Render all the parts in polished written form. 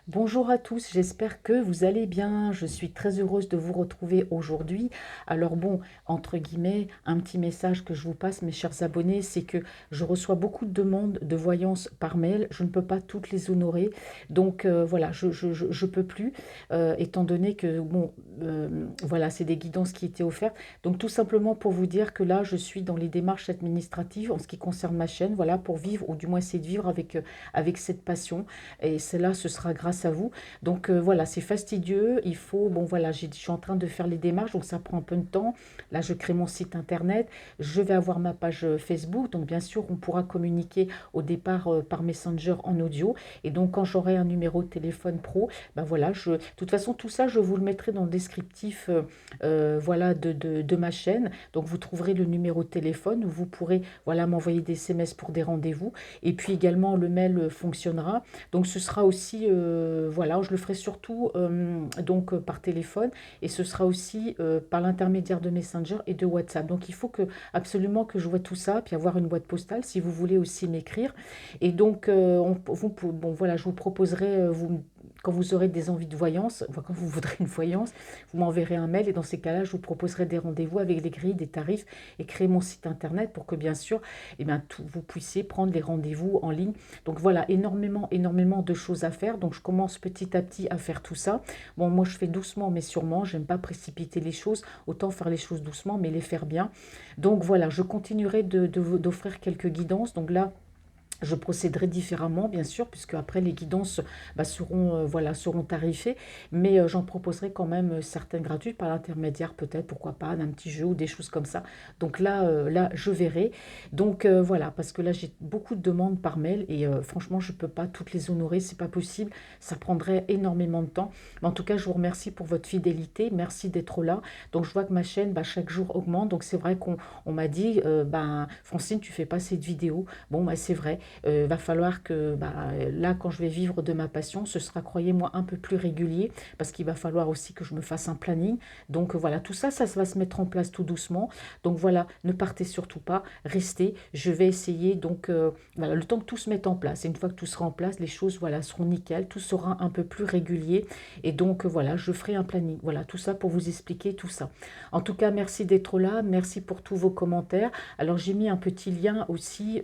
Bonjour à tous, j'espère que vous allez bien. Je suis très heureuse de vous retrouver aujourd'hui. Alors bon, entre guillemets, un petit message que je vous passe, mes chers abonnés, c'est que je reçois beaucoup de demandes de voyance par mail. Je ne peux pas toutes les honorer. Donc voilà, je peux plus, étant donné que, bon, voilà, c'est des guidances qui étaient offertes. Donc tout simplement pour vous dire que là, je suis dans les démarches administratives en ce qui concerne ma chaîne, voilà, pour vivre, ou du moins essayer de vivre avec cette passion. Et cela, ce sera grâce à vous. Donc voilà, c'est fastidieux. Il faut, bon voilà, je suis en train de faire les démarches, donc ça prend un peu de temps. Là, je crée mon site internet. Je vais avoir ma page Facebook. Donc bien sûr, on pourra communiquer au départ par Messenger en audio. Et donc quand j'aurai un numéro de téléphone pro, ben voilà, de toute façon, tout ça, je vous le mettrai dans le descriptif voilà, de ma chaîne. Donc vous trouverez le numéro de téléphone où vous pourrez voilà, m'envoyer des SMS pour des rendez-vous. Et puis également, le mail fonctionnera. Donc ce sera aussi, voilà, je le ferai surtout donc par téléphone, et ce sera aussi par l'intermédiaire de Messenger et de WhatsApp. Donc il faut absolument que je vois tout ça, puis avoir une boîte postale si vous voulez aussi m'écrire. Et donc bon voilà, je vous proposerai, quand vous aurez des envies de voyance, enfin, quand vous voudrez une voyance, vous m'enverrez un mail, et dans ces cas-là, je vous proposerai des rendez-vous avec les grilles, des tarifs, et créer mon site internet pour que bien sûr, eh bien, vous puissiez prendre les rendez-vous en ligne. Donc voilà, énormément, énormément de choses à faire. Donc je commence petit à petit à faire tout ça. Bon, moi je fais doucement mais sûrement. J'aime pas précipiter les choses. Autant faire les choses doucement mais les faire bien. Donc voilà, je continuerai d'offrir quelques guidances. Donc là, je procéderai différemment, bien sûr, puisque après les guidances seront, voilà, seront tarifées, mais j'en proposerai quand même certaines gratuites par l'intermédiaire, peut-être, pourquoi pas, d'un petit jeu ou des choses comme ça. Donc là je verrai. Donc voilà, parce que là, j'ai beaucoup de demandes par mail, et franchement, je ne peux pas toutes les honorer, c'est pas possible, ça prendrait énormément de temps. Mais en tout cas, je vous remercie pour votre fidélité, merci d'être là. Donc je vois que ma chaîne, chaque jour augmente, donc c'est vrai qu'on m'a dit, Francine, tu fais pas cette vidéo. Bon, c'est vrai. Va falloir que là, quand je vais vivre de ma passion, ce sera, croyez-moi, un peu plus régulier, parce qu'il va falloir aussi que je me fasse un planning. Donc voilà, tout ça, ça va se mettre en place tout doucement. Donc voilà, ne partez surtout pas, restez. Je vais essayer, donc voilà, le temps que tout se mette en place. Et une fois que tout sera en place, les choses, voilà, seront nickel, tout sera un peu plus régulier. Et donc voilà, je ferai un planning. Voilà, tout ça pour vous expliquer tout ça. En tout cas, merci d'être là, merci pour tous vos commentaires. Alors j'ai mis un petit lien aussi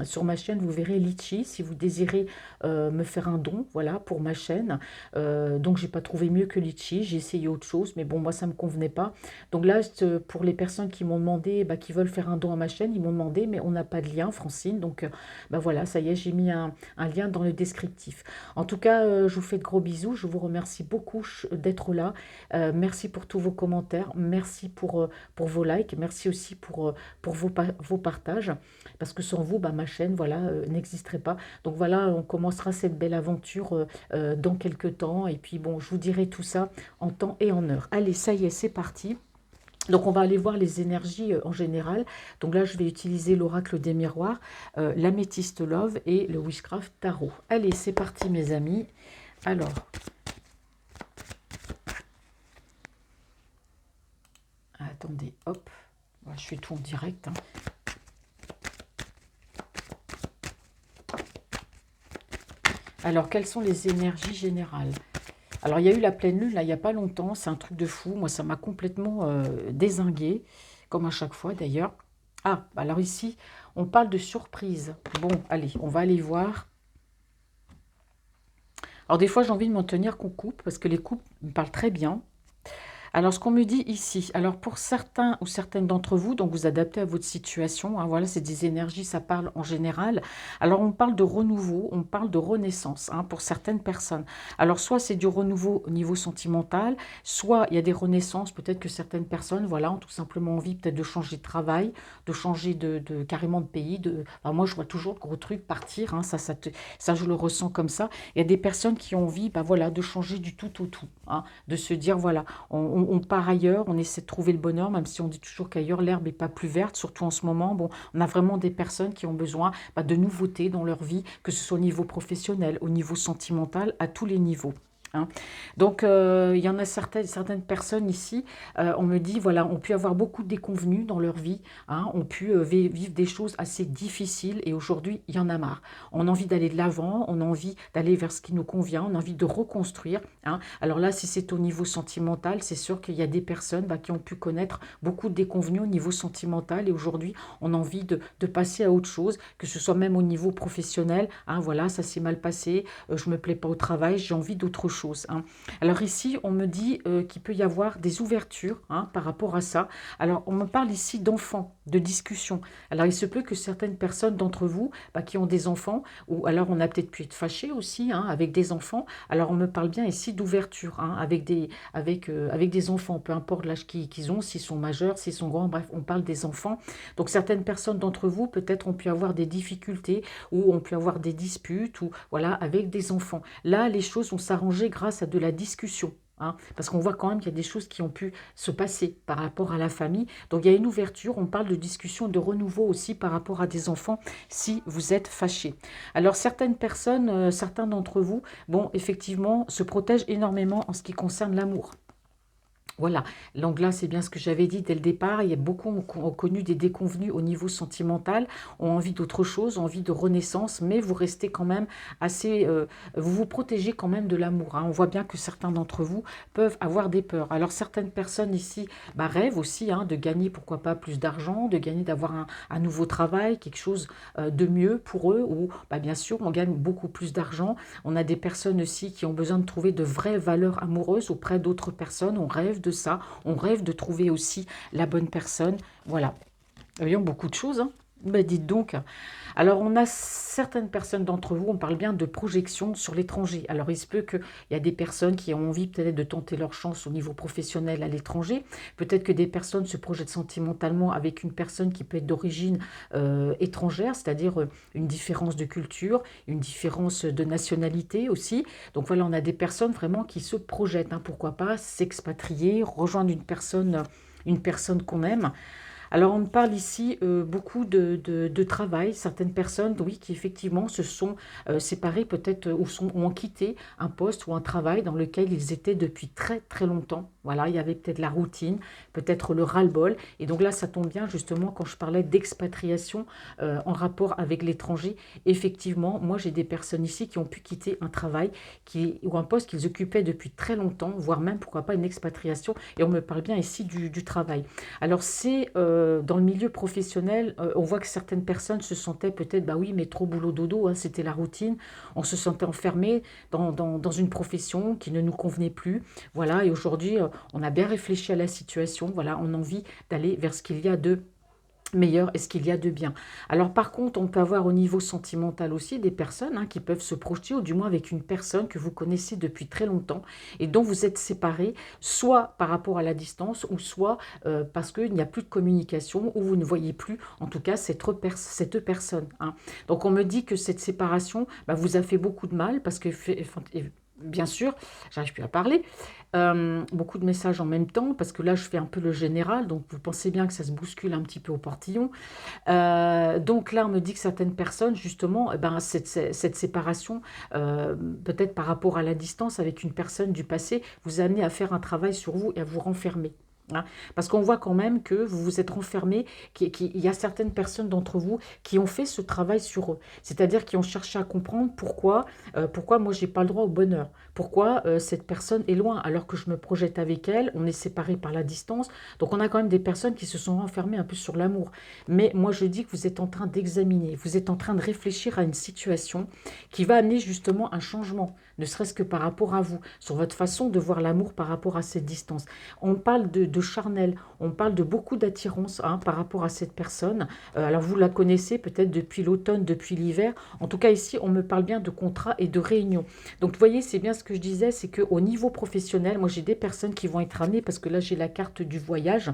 sur ma chaîne, vous verrez Litchi, si vous désirez me faire un don, voilà, pour ma chaîne. Donc j'ai pas trouvé mieux que Litchi, j'ai essayé autre chose, mais bon, moi ça me convenait pas. Donc là, pour les personnes qui m'ont demandé, qui veulent faire un don à ma chaîne, ils m'ont demandé, mais on n'a pas de lien, Francine. Donc voilà, ça y est, j'ai mis un lien dans le descriptif. En tout cas, je vous fais de gros bisous, je vous remercie beaucoup d'être là. Merci pour tous vos commentaires, merci pour vos likes, merci aussi pour vos partages, parce que sans vous, ma chaîne, voilà, n'existerait pas. Donc voilà, on commencera cette belle aventure dans quelques temps, et puis bon, je vous dirai tout ça en temps et en heure. Allez, ça y est, c'est parti. Donc on va aller voir les énergies en général. Donc là, je vais utiliser l'oracle des miroirs, l'améthyste love et le witchcraft tarot. Allez, c'est parti mes amis. Alors, attendez, hop, je fais tout en direct, hein. Alors, quelles sont les énergies générales? Alors, il y a eu la pleine lune, là, il n'y a pas longtemps. C'est un truc de fou. Moi, ça m'a complètement dézinguée, comme à chaque fois, d'ailleurs. Ah, alors ici, on parle de surprise. Bon, allez, on va aller voir. Alors, des fois, j'ai envie de m'en tenir qu'on coupe, parce que les coupes me parlent très bien. Alors, ce qu'on me dit ici, alors pour certains ou certaines d'entre vous, donc vous adaptez à votre situation, hein, voilà, c'est des énergies, ça parle en général. Alors, on parle de renouveau, on parle de renaissance, hein, pour certaines personnes. Alors, soit c'est du renouveau au niveau sentimental, soit il y a des renaissances, peut-être que certaines personnes, voilà, ont tout simplement envie peut-être de changer de travail, de changer carrément de pays. Enfin, moi, je vois toujours de gros trucs partir, hein, ça, je le ressens comme ça. Il y a des personnes qui ont envie, voilà, de changer du tout au tout, hein, de se dire, voilà, on part ailleurs, on essaie de trouver le bonheur, même si on dit toujours qu'ailleurs l'herbe n'est pas plus verte, surtout en ce moment. Bon, on a vraiment des personnes qui ont besoin de nouveautés dans leur vie, que ce soit au niveau professionnel, au niveau sentimental, à tous les niveaux. hein. Donc, il y en a certaines personnes ici, on me dit, voilà, ont pu avoir beaucoup de déconvenues dans leur vie, hein, ont pu vivre des choses assez difficiles et aujourd'hui, il y en a marre. On a envie d'aller de l'avant, on a envie d'aller vers ce qui nous convient, on a envie de reconstruire, hein. Alors là, si c'est au niveau sentimental, c'est sûr qu'il y a des personnes bah, qui ont pu connaître beaucoup de déconvenues au niveau sentimental et aujourd'hui, on a envie de passer à autre chose, que ce soit même au niveau professionnel, hein, voilà, ça s'est mal passé, je me plais pas au travail, j'ai envie d'autre chose, hein. Alors ici, on me dit qu'il peut y avoir des ouvertures, hein, par rapport à ça. Alors, on me parle ici d'enfants, de discussions. Alors, il se peut que certaines personnes d'entre vous bah, qui ont des enfants, ou alors on a peut-être pu être fâché aussi, hein, avec des enfants. Alors, on me parle bien ici d'ouverture, hein, avec des enfants, peu importe l'âge qu'ils ont, s'ils sont majeurs, s'ils sont grands, bref, on parle des enfants. Donc, certaines personnes d'entre vous, peut-être, ont pu avoir des difficultés ou ont pu avoir des disputes, ou voilà, avec des enfants. Là, les choses vont s'arranger grâce à de la discussion, hein, parce qu'on voit quand même qu'il y a des choses qui ont pu se passer par rapport à la famille. Donc il y a une ouverture, on parle de discussion, de renouveau aussi par rapport à des enfants si vous êtes fâché. Alors certaines personnes, certains d'entre vous, bon, effectivement, se protègent énormément en ce qui concerne l'amour. Voilà, donc là, c'est bien ce que j'avais dit dès le départ. Il y a beaucoup ont connu des déconvenues au niveau sentimental, ont envie d'autre chose, ont envie de renaissance, mais vous restez quand même assez... vous vous protégez quand même de l'amour, hein. On voit bien que certains d'entre vous peuvent avoir des peurs. Alors, certaines personnes ici bah, rêvent aussi, hein, de gagner, pourquoi pas, plus d'argent, de gagner, d'avoir un nouveau travail, quelque chose de mieux pour eux, ou bah, bien sûr, on gagne beaucoup plus d'argent. On a des personnes aussi qui ont besoin de trouver de vraies valeurs amoureuses auprès d'autres personnes. On rêve de ça, on rêve de trouver aussi la bonne personne. Voilà, voyons beaucoup de choses, hein. Ben dites donc. Alors, on a certaines personnes d'entre vous, on parle bien de projection sur l'étranger. Alors, il se peut qu'il y a des personnes qui ont envie peut-être de tenter leur chance au niveau professionnel à l'étranger. Peut-être que des personnes se projettent sentimentalement avec une personne qui peut être d'origine étrangère, c'est-à-dire une différence de culture, une différence de nationalité aussi. Donc voilà, on a des personnes vraiment qui se projettent, hein, pourquoi pas s'expatrier, rejoindre une personne qu'on aime. Alors, on parle ici beaucoup de travail. Certaines personnes, oui, qui effectivement se sont séparées peut-être ou ont quitté un poste ou un travail dans lequel ils étaient depuis très très longtemps. Voilà, il y avait peut-être la routine, peut-être le ras-le-bol. Et donc là, ça tombe bien justement quand je parlais d'expatriation en rapport avec l'étranger. Effectivement, moi j'ai des personnes ici qui ont pu quitter un travail ou un poste qu'ils occupaient depuis très longtemps, voire même pourquoi pas une expatriation. Et on me parle bien ici du travail. Alors c'est dans le milieu professionnel, on voit que certaines personnes se sentaient peut-être, bah oui, mais trop boulot dodo, hein, c'était la routine. On se sentait enfermé dans une profession qui ne nous convenait plus. Voilà, et aujourd'hui, on a bien réfléchi à la situation. Voilà, on a envie d'aller vers ce qu'il y a de meilleur et ce qu'il y a de bien. Alors par contre, on peut avoir au niveau sentimental aussi des personnes, hein, qui peuvent se projeter, ou du moins avec une personne que vous connaissez depuis très longtemps et dont vous êtes séparés, soit par rapport à la distance, ou soit parce qu'il n'y a plus de communication, ou vous ne voyez plus, en tout cas, cette personne, hein. Donc on me dit que cette séparation bah, vous a fait beaucoup de mal, parce que bien sûr, j'arrive plus à parler, beaucoup de messages en même temps, parce que là, je fais un peu le général, donc vous pensez bien que ça se bouscule un petit peu au portillon. Donc là, on me dit que certaines personnes, justement, eh ben, cette séparation, peut-être par rapport à la distance avec une personne du passé, vous amenez à faire un travail sur vous et à vous renfermer, hein. Parce qu'on voit quand même que vous vous êtes renfermé, qu'il y a certaines personnes d'entre vous qui ont fait ce travail sur eux. C'est-à-dire qui ont cherché à comprendre pourquoi moi j'ai pas le droit au bonheur. Pourquoi cette personne est loin alors que je me projette avec elle, on est séparés par la distance. Donc on a quand même des personnes qui se sont renfermées un peu sur l'amour. Mais moi je dis que vous êtes en train d'examiner, vous êtes en train de réfléchir à une situation qui va amener justement un changement, ne serait-ce que par rapport à vous, sur votre façon de voir l'amour par rapport à cette distance. On parle de charnel, on parle de beaucoup d'attirance, hein, par rapport à cette personne. Alors vous la connaissez peut-être depuis l'automne, depuis l'hiver. En tout cas ici, on me parle bien de contrat et de réunion. Donc vous voyez, c'est bien ce que je disais, c'est qu'au niveau professionnel, moi j'ai des personnes qui vont être amenées, parce que là j'ai la carte du voyage,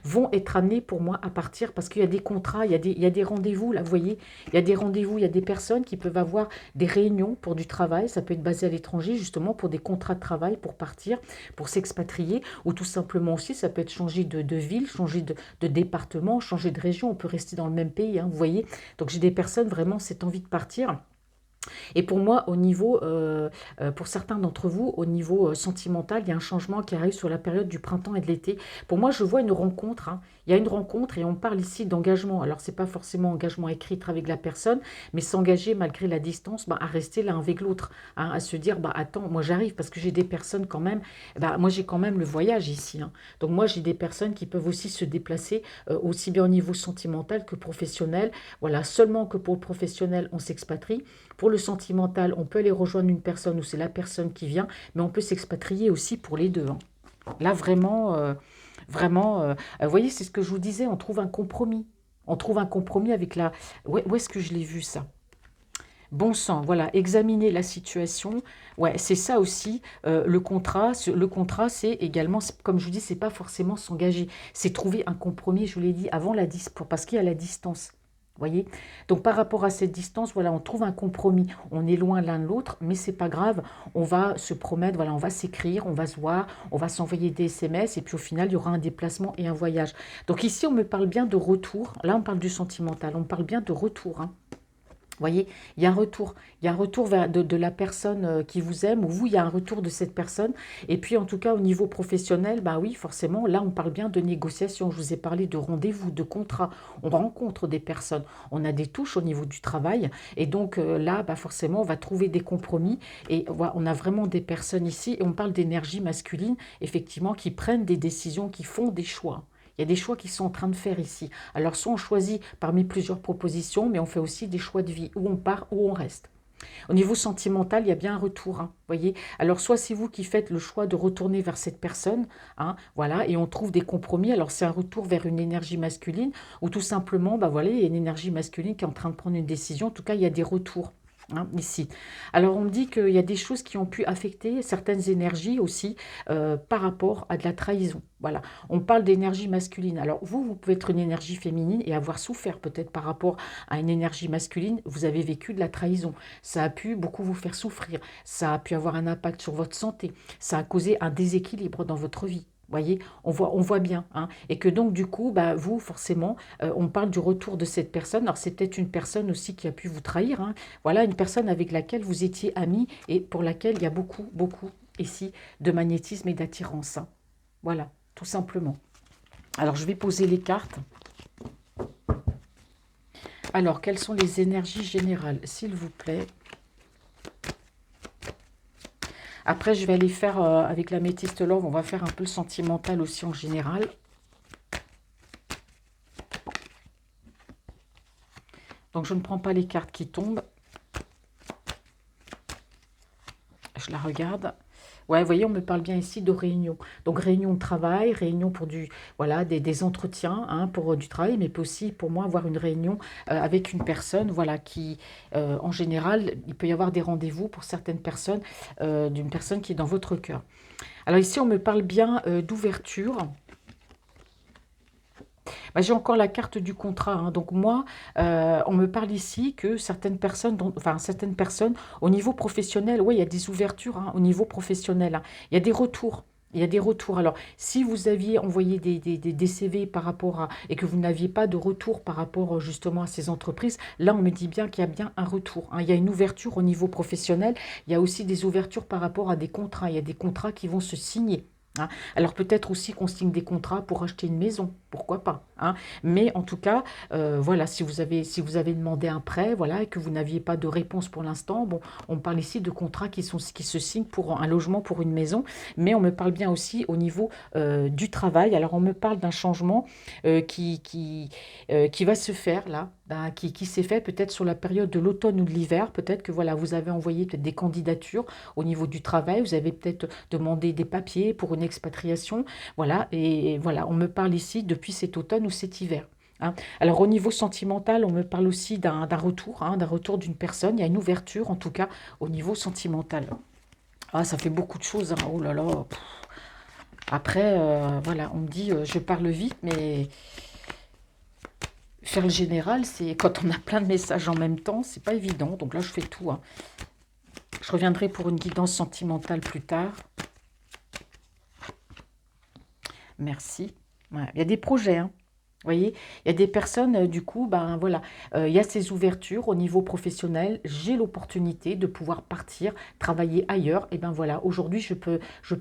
vont être amenées pour moi à partir, parce qu'il y a des contrats, il y a des rendez-vous, là vous voyez, il y a des rendez-vous, il y a des personnes qui peuvent avoir des réunions pour du travail, ça peut être basé à l'étranger justement pour des contrats de travail, pour partir, pour s'expatrier, ou tout simplement aussi ça peut être changer de ville, changer de département, changer de région, on peut rester dans le même pays, hein, vous voyez. Donc j'ai des personnes vraiment cette envie de partir Et pour moi, au niveau, pour certains d'entre vous, au niveau sentimental, il y a un changement qui arrive sur la période du printemps et de l'été. Pour moi, je vois une rencontre, hein. Il y a une rencontre et on parle ici d'engagement. Alors, c'est pas forcément engagement écrit avec la personne, mais s'engager malgré la distance, bah, à rester l'un avec l'autre, hein, à se dire, bah, attends, moi j'arrive parce que j'ai des personnes quand même, bah, moi j'ai quand même le voyage ici, hein. Donc moi j'ai des personnes qui peuvent aussi se déplacer aussi bien au niveau sentimental que professionnel. Voilà, seulement que pour le professionnel, on s'expatrie. Pour le sentimental, on peut aller rejoindre une personne où c'est la personne qui vient, mais on peut s'expatrier aussi pour les deux, hein. Là, vraiment, vous voyez, c'est ce que je vous disais, on trouve un compromis. On trouve un compromis avec la... Où est-ce que je l'ai vu ça? Bon sang, voilà, examiner la situation. Ouais, c'est ça aussi, le contrat. Le contrat, c'est également, comme je vous dis, c'est pas forcément s'engager. C'est trouver un compromis, je vous l'ai dit, avant la distance, parce qu'il y a la distance. Voyez? Donc par rapport à cette distance, voilà, on trouve un compromis. On est loin l'un de l'autre, mais c'est pas grave. On va se promettre, voilà, on va s'écrire, on va se voir, on va s'envoyer des SMS, et puis au final, il y aura un déplacement et un voyage. Donc ici, on me parle bien de retour. Là, on parle du sentimental. On parle bien de retour, hein. Vous voyez, il y a un retour de la personne qui vous aime, ou vous, il y a un retour de cette personne. Et puis, en tout cas, au niveau professionnel, bah oui, forcément, là, on parle bien de négociation. Je vous ai parlé de rendez-vous, de contrat. On rencontre des personnes. On a des touches au niveau du travail. Et donc, là, bah forcément, on va trouver des compromis. Et voilà, on a vraiment des personnes ici, et on parle d'énergie masculine, effectivement, qui prennent des décisions, qui font des choix. Il y a des choix qui sont en train de faire ici. Alors, soit on choisit parmi plusieurs propositions, mais on fait aussi des choix de vie, où on part, où on reste. Au niveau sentimental, il y a bien un retour, hein, voyez. Alors, soit c'est vous qui faites le choix de retourner vers cette personne, hein, voilà, et on trouve des compromis. Alors, c'est un retour vers une énergie masculine, ou tout simplement, bah voilà, il y a une énergie masculine qui est en train de prendre une décision. En tout cas, il y a des retours, hein, ici. Alors, on me dit qu'il y a des choses qui ont pu affecter certaines énergies aussi par rapport à de la trahison. Voilà, on parle d'énergie masculine. Alors, vous pouvez être une énergie féminine et avoir souffert peut-être par rapport à une énergie masculine. Vous avez vécu de la trahison. Ça a pu beaucoup vous faire souffrir. Ça a pu avoir un impact sur votre santé. Ça a causé un déséquilibre dans votre vie. Vous voyez, on voit bien, hein. Et que donc, du coup, bah, vous, forcément, on parle du retour de cette personne. Alors, c'est peut-être une personne aussi qui a pu vous trahir, hein. Voilà, une personne avec laquelle vous étiez amis et pour laquelle il y a beaucoup, beaucoup, ici, de magnétisme et d'attirance, hein. Voilà, tout simplement. Alors, je vais poser les cartes. Alors, quelles sont les énergies générales, s'il vous plaît? Après, je vais aller faire, avec la métiste love, on va faire un peu le sentimental aussi en général. Donc, je ne prends pas les cartes qui tombent. Je la regarde. Ouais, vous voyez, on me parle bien ici de réunion. Donc, réunion de travail, réunion pour voilà, des entretiens, hein, pour du travail, mais aussi pour moi avoir une réunion avec une personne, voilà, qui, en général, il peut y avoir des rendez-vous pour certaines personnes, d'une personne qui est dans votre cœur. Alors ici, on me parle bien d'ouverture. Bah, j'ai encore la carte du contrat, hein. Donc moi, on me parle ici que certaines personnes, enfin certaines personnes, au niveau professionnel, oui, il y a des ouvertures, hein, au niveau professionnel, hein. Il y a des retours. Il y a des retours. Alors, si vous aviez envoyé des CV par rapport à, et que vous n'aviez pas de retour par rapport justement à ces entreprises, là, on me dit bien qu'il y a bien un retour, hein. Il y a une ouverture au niveau professionnel. Il y a aussi des ouvertures par rapport à des contrats. Il y a des contrats qui vont se signer, hein. Alors peut-être aussi qu'on signe des contrats pour acheter une maison, pourquoi pas, hein. Mais en tout cas, voilà, si vous avez demandé un prêt, voilà, et que vous n'aviez pas de réponse pour l'instant, bon, on parle ici de contrats qui se signent pour un logement, pour une maison, mais on me parle bien aussi au niveau du travail. Alors on me parle d'un changement qui va se faire là, qui s'est fait peut-être sur la période de l'automne ou de l'hiver. Peut-être que voilà, vous avez envoyé peut-être des candidatures au niveau du travail, vous avez peut-être demandé des papiers pour une expatriation, voilà, et voilà, on me parle ici depuis cet automne ou cet hiver, hein. Alors au niveau sentimental, on me parle aussi d'un retour, hein, d'un retour d'une personne, il y a une ouverture en tout cas au niveau sentimental. Ah, ça fait beaucoup de choses, hein. Oh là là. Après, voilà, on me dit, je parle vite, mais faire le général, c'est quand on a plein de messages en même temps, c'est pas évident. Donc là, je fais tout, hein. Je reviendrai pour une guidance sentimentale plus tard. Merci. Ouais, il y a des projets, hein. Voyez, il y a des personnes, du coup, ben voilà, il y a ces ouvertures au niveau professionnel. J'ai l'opportunité de pouvoir partir, travailler ailleurs. Et ben voilà, aujourd'hui, je peux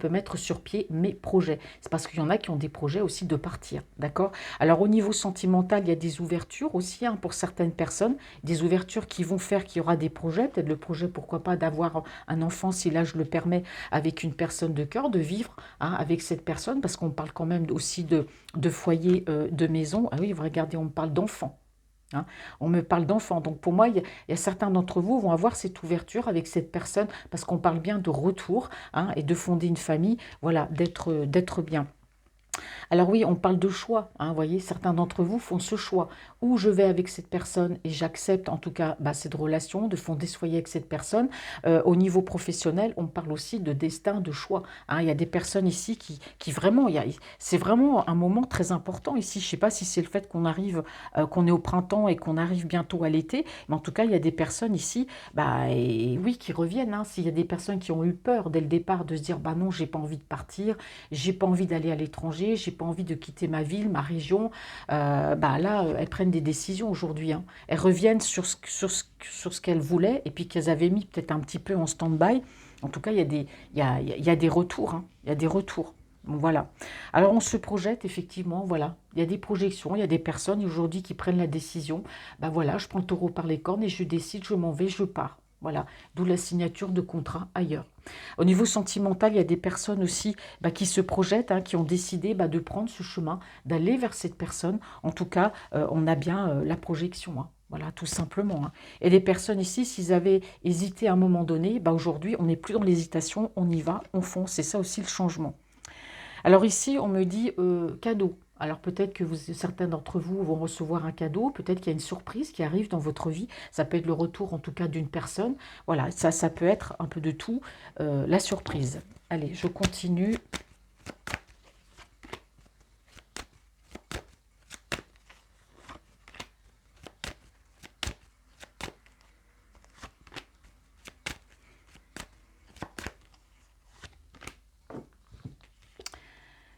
mettre sur pied mes projets. C'est parce qu'il y en a qui ont des projets aussi de partir, d'accord? Alors au niveau sentimental, il y a des ouvertures aussi hein, pour certaines personnes, des ouvertures qui vont faire qu'il y aura des projets. Peut-être le projet, pourquoi pas, d'avoir un enfant, si l'âge le permet, avec une personne de cœur, de vivre hein, avec cette personne, parce qu'on parle quand même aussi de foyer, de maison. Ah oui, vous regardez, on me parle d'enfants. Hein. On me parle d'enfants. Donc pour moi, il y a certains d'entre vous vont avoir cette ouverture avec cette personne parce qu'on parle bien de retour hein, et de fonder une famille, voilà, d'être bien. Alors oui, on parle de choix, hein, vous voyez, certains d'entre vous font ce choix. Où je vais avec cette personne et j'accepte en tout cas bah, cette relation, de fonder ce foyer avec cette personne. Au niveau professionnel, on parle aussi de destin, de choix. Hein. Il y a des personnes ici qui vraiment, c'est vraiment un moment très important ici. Je ne sais pas si c'est le fait qu'on arrive, qu'on est au printemps et qu'on arrive bientôt à l'été, mais en tout cas, il y a des personnes ici, bah, et oui, qui reviennent. Hein. S'il y a des personnes qui ont eu peur dès le départ de se dire, bah non, j'ai pas envie de partir, j'ai pas envie d'aller à l'étranger, j'ai pas envie de quitter ma ville, ma région, bah là, elles prennent des décisions aujourd'hui. Hein. Elles reviennent sur ce qu'elles voulaient et puis qu'elles avaient mis peut-être un petit peu en stand-by. En tout cas, il y a des retours. Hein. Il y a des retours. Bon, voilà. Alors, on se projette, effectivement, voilà. Il y a des projections, il y a des personnes aujourd'hui qui prennent la décision. Ben voilà, je prends le taureau par les cornes et je décide, je m'en vais, je pars. Voilà, d'où la signature de contrat ailleurs. Au niveau sentimental, il y a des personnes aussi bah, qui se projettent, hein, qui ont décidé bah, de prendre ce chemin, d'aller vers cette personne. En tout cas, on a bien la projection. Hein. Voilà, tout simplement. Hein. Et les personnes ici, s'ils avaient hésité à un moment donné, bah aujourd'hui, on n'est plus dans l'hésitation, on y va, on fonce. C'est ça aussi le changement. Alors ici, on me dit cadeau. Alors peut-être que certains d'entre vous vont recevoir un cadeau, peut-être qu'il y a une surprise qui arrive dans votre vie. Ça peut être le retour en tout cas d'une personne. Voilà, ça peut être un peu de tout, la surprise. Allez, je continue.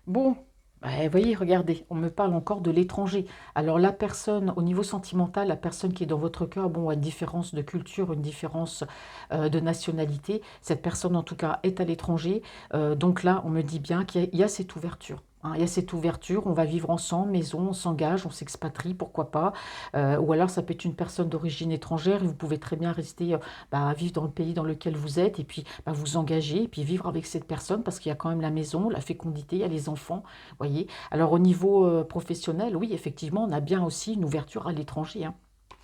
Bon, bah, vous voyez, regardez, on me parle encore de l'étranger. Alors la personne, au niveau sentimental, la personne qui est dans votre cœur, bon, a une différence de culture, une différence de nationalité. Cette personne, en tout cas, est à l'étranger. Donc là, on me dit bien qu'il y a cette ouverture. Hein, il y a cette ouverture, on va vivre ensemble, maison, on s'engage, on s'expatrie, pourquoi pas. Ou alors ça peut être une personne d'origine étrangère et vous pouvez très bien rester bah, vivre dans le pays dans lequel vous êtes et puis bah, vous engager et puis vivre avec cette personne parce qu'il y a quand même la maison, la fécondité, il y a les enfants, voyez. Alors au niveau professionnel, oui, effectivement, on a bien aussi une ouverture à l'étranger. Hein.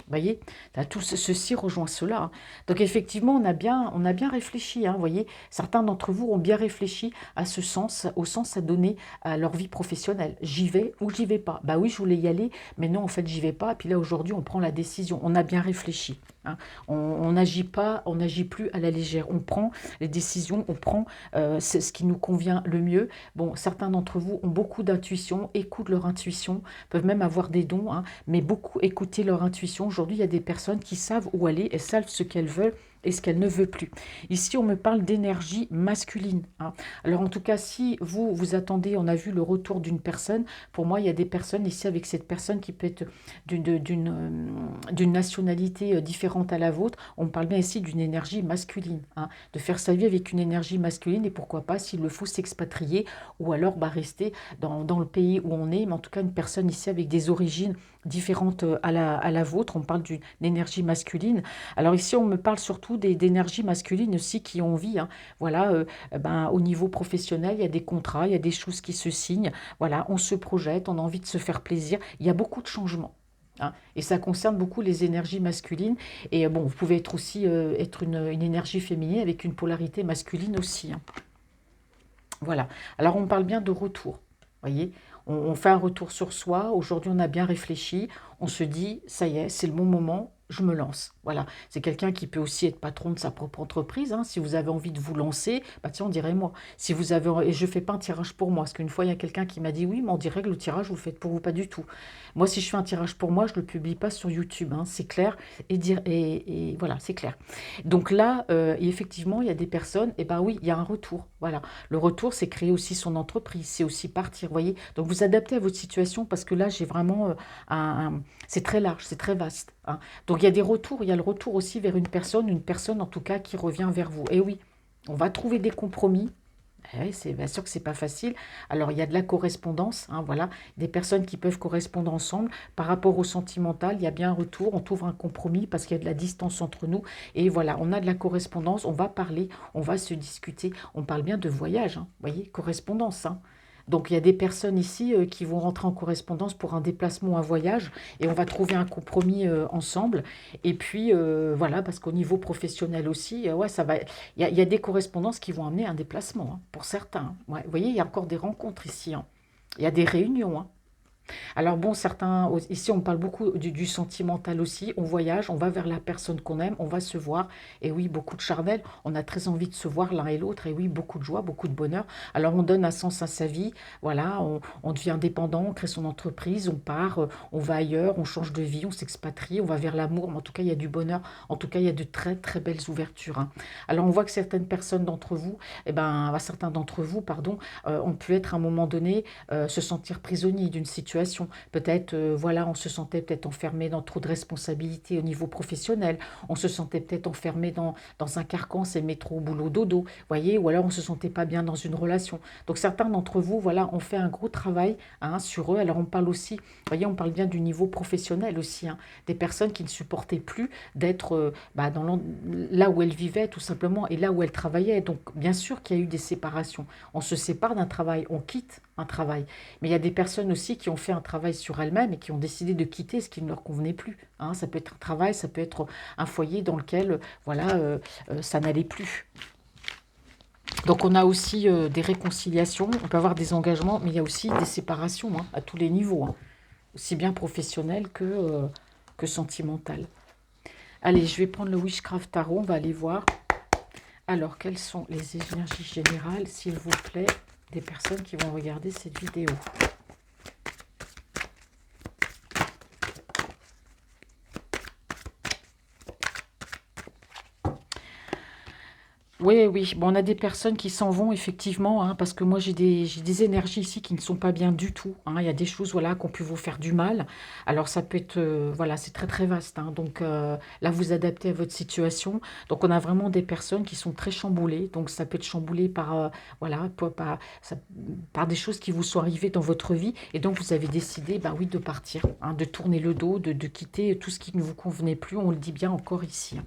Vous voyez, tout ceci rejoint cela. Hein. Donc effectivement, on a bien réfléchi. Hein, vous voyez, certains d'entre vous ont bien réfléchi à ce sens, au sens à donner à leur vie professionnelle. J'y vais ou j'y vais pas. Bah oui, je voulais y aller, mais non, en fait, j'y vais pas. Et puis là, aujourd'hui, on prend la décision. On a bien réfléchi. Hein. On n'agit pas, on n'agit plus à la légère. On prend les décisions, on prend ce qui nous convient le mieux. Bon, certains d'entre vous ont beaucoup d'intuition, écoutent leur intuition, peuvent même avoir des dons, hein, mais beaucoup écouter leur intuition. Aujourd'hui, il y a des personnes qui savent où aller, elles savent ce qu'elles veulent et ce qu'elles ne veulent plus. Ici, on me parle d'énergie masculine. Hein. Alors, en tout cas, si vous attendez, on a vu le retour d'une personne, pour moi, il y a des personnes ici avec cette personne qui peut être d'une nationalité différente à la vôtre. On parle bien ici d'une énergie masculine, hein, de faire sa vie avec une énergie masculine et pourquoi pas, s'il le faut, s'expatrier ou alors bah, rester dans le pays où on est, mais en tout cas, une personne ici avec des origines différentes à la vôtre. On parle d'une énergie masculine. Alors ici, on me parle surtout d'énergie masculine aussi qui ont vie. Hein. Voilà, ben, au niveau professionnel, il y a des contrats, il y a des choses qui se signent. Voilà, on se projette, on a envie de se faire plaisir. Il y a beaucoup de changements. Hein, et ça concerne beaucoup les énergies masculines. Et bon, vous pouvez être aussi être une énergie féminine avec une polarité masculine aussi. Hein. Voilà. Alors, on parle bien de retour. Voyez, on fait un retour sur soi. Aujourd'hui, on a bien réfléchi. On se dit, ça y est, c'est le bon moment. je me lance. Voilà, c'est quelqu'un qui peut aussi être patron de sa propre entreprise, hein. Si vous avez envie de vous lancer, bah tiens, on dirait moi. Si vous avez, et je fais pas un tirage pour moi, parce qu'une fois, il y a quelqu'un qui m'a dit, oui, mais on dirait que le tirage, vous le faites pour vous, pas du tout. Moi, si je fais un tirage pour moi, je le publie pas sur YouTube, hein, c'est clair, et voilà, c'est clair. Donc là, et effectivement, il y a des personnes, et ben oui, il y a un retour. Voilà, le retour, c'est créer aussi son entreprise, c'est aussi partir, vous voyez. Donc vous adaptez à votre situation, parce que là, j'ai vraiment c'est très large, c'est très vaste, hein. Donc il y a des retours, il y a le retour aussi vers une personne en tout cas qui revient vers vous. Et oui, on va trouver des compromis. Oui, c'est bien sûr que c'est pas facile. Alors il y a de la correspondance, hein, voilà, des personnes qui peuvent correspondre ensemble. Par rapport au sentimental, il y a bien un retour, on trouve un compromis parce qu'il y a de la distance entre nous. Et voilà, on a de la correspondance, on va parler, on va se discuter. On parle bien de voyage, hein, vous voyez, correspondance, hein. Donc il y a des personnes ici qui vont rentrer en correspondance pour un déplacement, un voyage, et on va trouver un compromis ensemble. Et puis voilà, parce qu'au niveau professionnel aussi, ouais, ça va. Il y a des correspondances qui vont amener un déplacement, hein, pour certains, hein. Ouais, vous voyez, il y a encore des rencontres ici, hein. Il y a des réunions, hein. Alors bon, certains, ici on parle beaucoup du sentimental aussi, on voyage, on va vers la personne qu'on aime, on va se voir, et oui, beaucoup de charnel, on a très envie de se voir l'un et l'autre, et oui, beaucoup de joie, beaucoup de bonheur. Alors on donne un sens à sa vie, voilà, on devient indépendant, on crée son entreprise, on part, on va ailleurs, on change de vie, on s'expatrie, on va vers l'amour, mais en tout cas il y a du bonheur, en tout cas il y a de très très belles ouvertures, hein. Alors on voit que certaines personnes d'entre vous, eh ben, certains d'entre vous, pardon, ont pu être à un moment donné se sentir prisonnier d'une situation. Peut-être, voilà, on se sentait peut-être enfermé dans trop de responsabilités au niveau professionnel. On se sentait peut-être enfermé dans un carcan, c'est métro, boulot, dodo. Voyez, ou alors on se sentait pas bien dans une relation. Donc certains d'entre vous, voilà, ont fait un gros travail, hein, sur eux. Alors on parle aussi, voyez, on parle bien du niveau professionnel aussi, hein, des personnes qui ne supportaient plus d'être bah, là où elles vivaient tout simplement et là où elles travaillaient. Donc bien sûr qu'il y a eu des séparations. On se sépare d'un travail, on quitte un travail. Mais il y a des personnes aussi qui ont fait un travail sur elles-mêmes et qui ont décidé de quitter ce qui ne leur convenait plus, hein. Ça peut être un travail, ça peut être un foyer dans lequel voilà, ça n'allait plus. Donc on a aussi des réconciliations, on peut avoir des engagements, mais il y a aussi des séparations, hein, à tous les niveaux, hein, aussi bien professionnel que sentimental. Allez, je vais prendre le Witchcraft Tarot, on va aller voir. Alors, quelles sont les énergies générales, s'il vous plaît, des personnes qui vont regarder cette vidéo? Oui, oui. Bon, on a des personnes qui s'en vont, effectivement, hein, parce que moi, j'ai des énergies ici qui ne sont pas bien du tout, hein. Il y a des choses, voilà, qui ont pu vous faire du mal. Alors, ça peut être, voilà, c'est très, très vaste, hein. Donc, là, vous adaptez à votre situation. Donc, on a vraiment des personnes qui sont très chamboulées. Donc, ça peut être chamboulé par, voilà, par des choses qui vous sont arrivées dans votre vie. Et donc, vous avez décidé, bah oui, de partir, hein, de tourner le dos, de quitter tout ce qui ne vous convenait plus. On le dit bien encore ici, hein.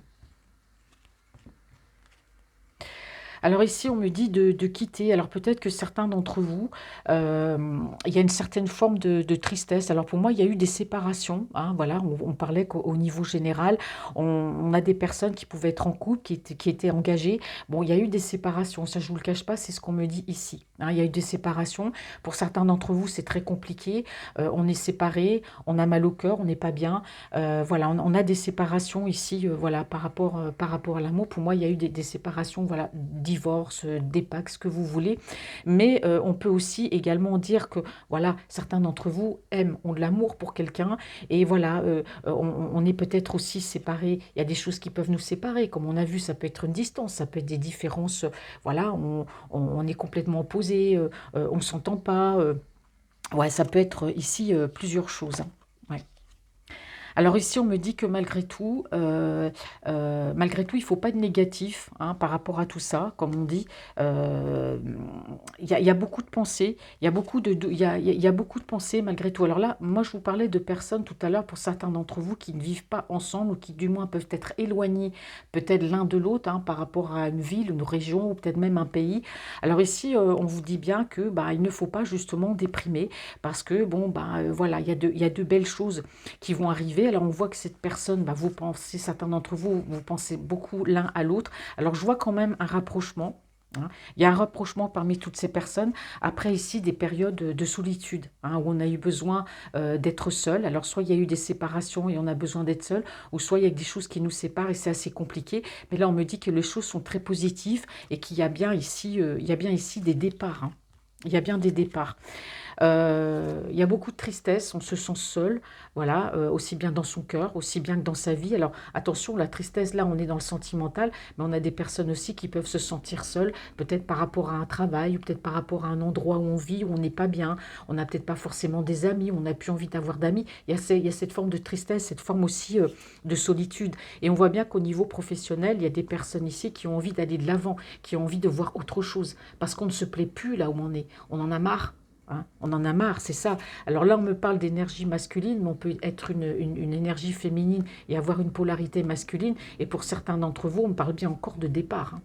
Alors ici, on me dit de quitter. Alors peut-être que certains d'entre vous, il y a une certaine forme de tristesse. Alors pour moi, il y a eu des séparations, hein, voilà, on parlait qu'au niveau général, on a des personnes qui pouvaient être en couple, qui étaient engagées. Bon, il y a eu des séparations, ça je vous le cache pas, c'est ce qu'on me dit ici, hein. Il y a eu des séparations. Pour certains d'entre vous, c'est très compliqué. On est séparés, on a mal au cœur, on n'est pas bien. Voilà, on a des séparations ici, voilà, par rapport à l'amour. Pour moi, il y a eu des séparations, voilà, divorce, DEPAC, ce que vous voulez. Mais on peut aussi également dire que, voilà, certains d'entre vous aiment, ont de l'amour pour quelqu'un. Et voilà, on est peut-être aussi séparés. Il y a des choses qui peuvent nous séparer. Comme on a vu, ça peut être une distance, ça peut être des différences. Voilà, on est complètement opposés, on ne s'entend pas. Ouais, ça peut être ici plusieurs choses, hein. Ouais. Alors ici, on me dit que malgré tout, il ne faut pas de négatif, hein, par rapport à tout ça, comme on dit. Euh, il y a beaucoup de pensées, il y a beaucoup de pensées malgré tout. Alors là, moi, je vous parlais de personnes tout à l'heure, pour certains d'entre vous, qui ne vivent pas ensemble ou qui, du moins, peuvent être éloignés peut-être l'un de l'autre, hein, par rapport à une ville, une région ou peut-être même un pays. Alors ici, on vous dit bien que bah, il ne faut pas justement déprimer parce que, bon, bah, voilà, il y a de belles choses qui vont arriver. Alors on voit que cette personne, bah, vous pensez, certains d'entre vous, vous pensez beaucoup l'un à l'autre. Alors je vois quand même un rapprochement. hein. Il y a un rapprochement parmi toutes ces personnes. Après, ici, des périodes de solitude, hein, où on a eu besoin d'être seul. Alors, soit il y a eu des séparations et on a besoin d'être seul, ou soit il y a des choses qui nous séparent et c'est assez compliqué. Mais là, on me dit que les choses sont très positives et qu'il y a bien ici, il y a bien ici des départs, hein. Il y a bien des départs. Il y a beaucoup de tristesse, on se sent seul, voilà, aussi bien dans son cœur, aussi bien que dans sa vie. Alors attention, la tristesse, là, on est dans le sentimental, mais on a des personnes aussi qui peuvent se sentir seules, peut-être par rapport à un travail, ou peut-être par rapport à un endroit où on vit, où on n'est pas bien, on n'a peut-être pas forcément des amis, on n'a plus envie d'avoir d'amis. Il y a cette forme de tristesse, cette forme aussi de solitude. Et on voit bien qu'au niveau professionnel, il y a des personnes ici qui ont envie d'aller de l'avant, qui ont envie de voir autre chose, parce qu'on ne se plaît plus là où on est. On en a marre. Hein, on en a marre, c'est ça. Alors là, on me parle d'énergie masculine, mais on peut être une énergie féminine et avoir une polarité masculine. Et pour certains d'entre vous, on me parle bien encore de départ, hein.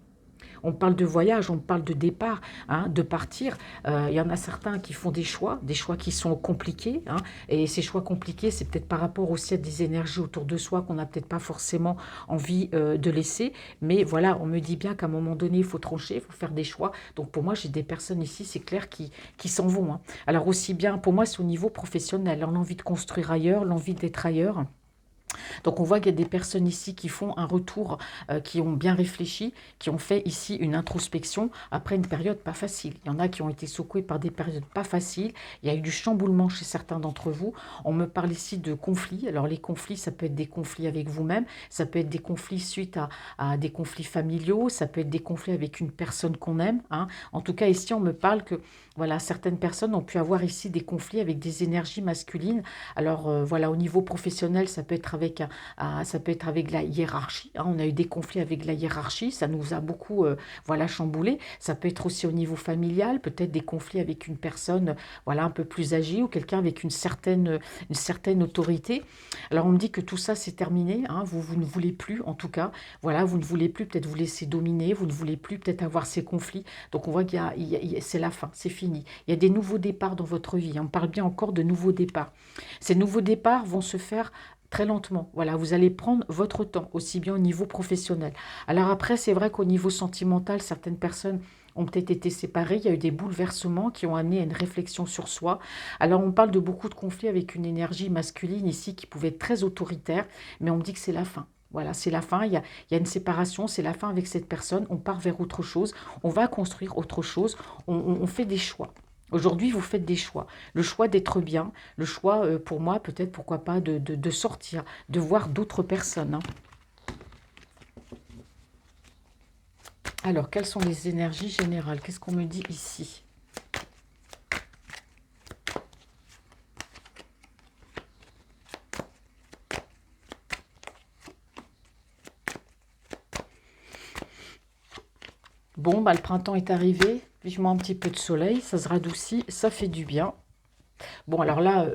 On parle de voyage, on parle de départ, hein, de partir. Il y en a certains qui font des choix qui sont compliqués, hein, et ces choix compliqués, c'est peut-être par rapport aussi à des énergies autour de soi qu'on n'a peut-être pas forcément envie de laisser. Mais voilà, on me dit bien qu'à un moment donné, il faut trancher, il faut faire des choix. Donc pour moi, j'ai des personnes ici, c'est clair, qui s'en vont, hein. Alors aussi bien, pour moi, c'est au niveau professionnel, hein, l'envie de construire ailleurs, l'envie d'être ailleurs. Donc on voit qu'il y a des personnes ici qui font un retour, qui ont bien réfléchi, qui ont fait ici une introspection après une période pas facile. Il y en a qui ont été secoués par des périodes pas faciles. Il y a eu du chamboulement chez certains d'entre vous. On me parle ici de conflits. Alors les conflits, ça peut être des conflits avec vous-même, ça peut être des conflits suite à des conflits familiaux, ça peut être des conflits avec une personne qu'on aime, hein. En tout cas, ici, on me parle que voilà, certaines personnes ont pu avoir ici des conflits avec des énergies masculines. Alors voilà, au niveau professionnel, ça peut être avec ça peut être avec la hiérarchie, hein. On a eu des conflits avec la hiérarchie, ça nous a beaucoup voilà, chamboulé. Ça peut être aussi au niveau familial, peut-être des conflits avec une personne voilà, un peu plus âgée ou quelqu'un avec une certaine autorité. Alors on me dit que tout ça c'est terminé, hein. Vous ne voulez plus, en tout cas, voilà, vous ne voulez plus peut-être vous laisser dominer, vous ne voulez plus peut-être avoir ces conflits. Donc on voit c'est la fin, c'est fini. Il y a des nouveaux départs dans votre vie. On parle bien encore de nouveaux départs. Ces nouveaux départs vont se faire très lentement. Voilà, vous allez prendre votre temps, aussi bien au niveau professionnel. Alors après, c'est vrai qu'au niveau sentimental, certaines personnes ont peut-être été séparées, il y a eu des bouleversements qui ont amené à une réflexion sur soi. Alors on parle de beaucoup de conflits avec une énergie masculine ici qui pouvait être très autoritaire, mais on me dit que c'est la fin. Voilà, c'est la fin, il y a une séparation, c'est la fin avec cette personne, on part vers autre chose, on va construire autre chose, on fait des choix. Aujourd'hui, vous faites des choix. Le choix d'être bien, le choix, pour moi, peut-être, pourquoi pas, de sortir, de voir d'autres personnes, hein. Alors, quelles sont les énergies générales? Qu'est-ce qu'on me dit ici? Bon, bah, le printemps est arrivé. Vivement un petit peu de soleil, ça se radoucit, ça fait du bien. Bon, alors là,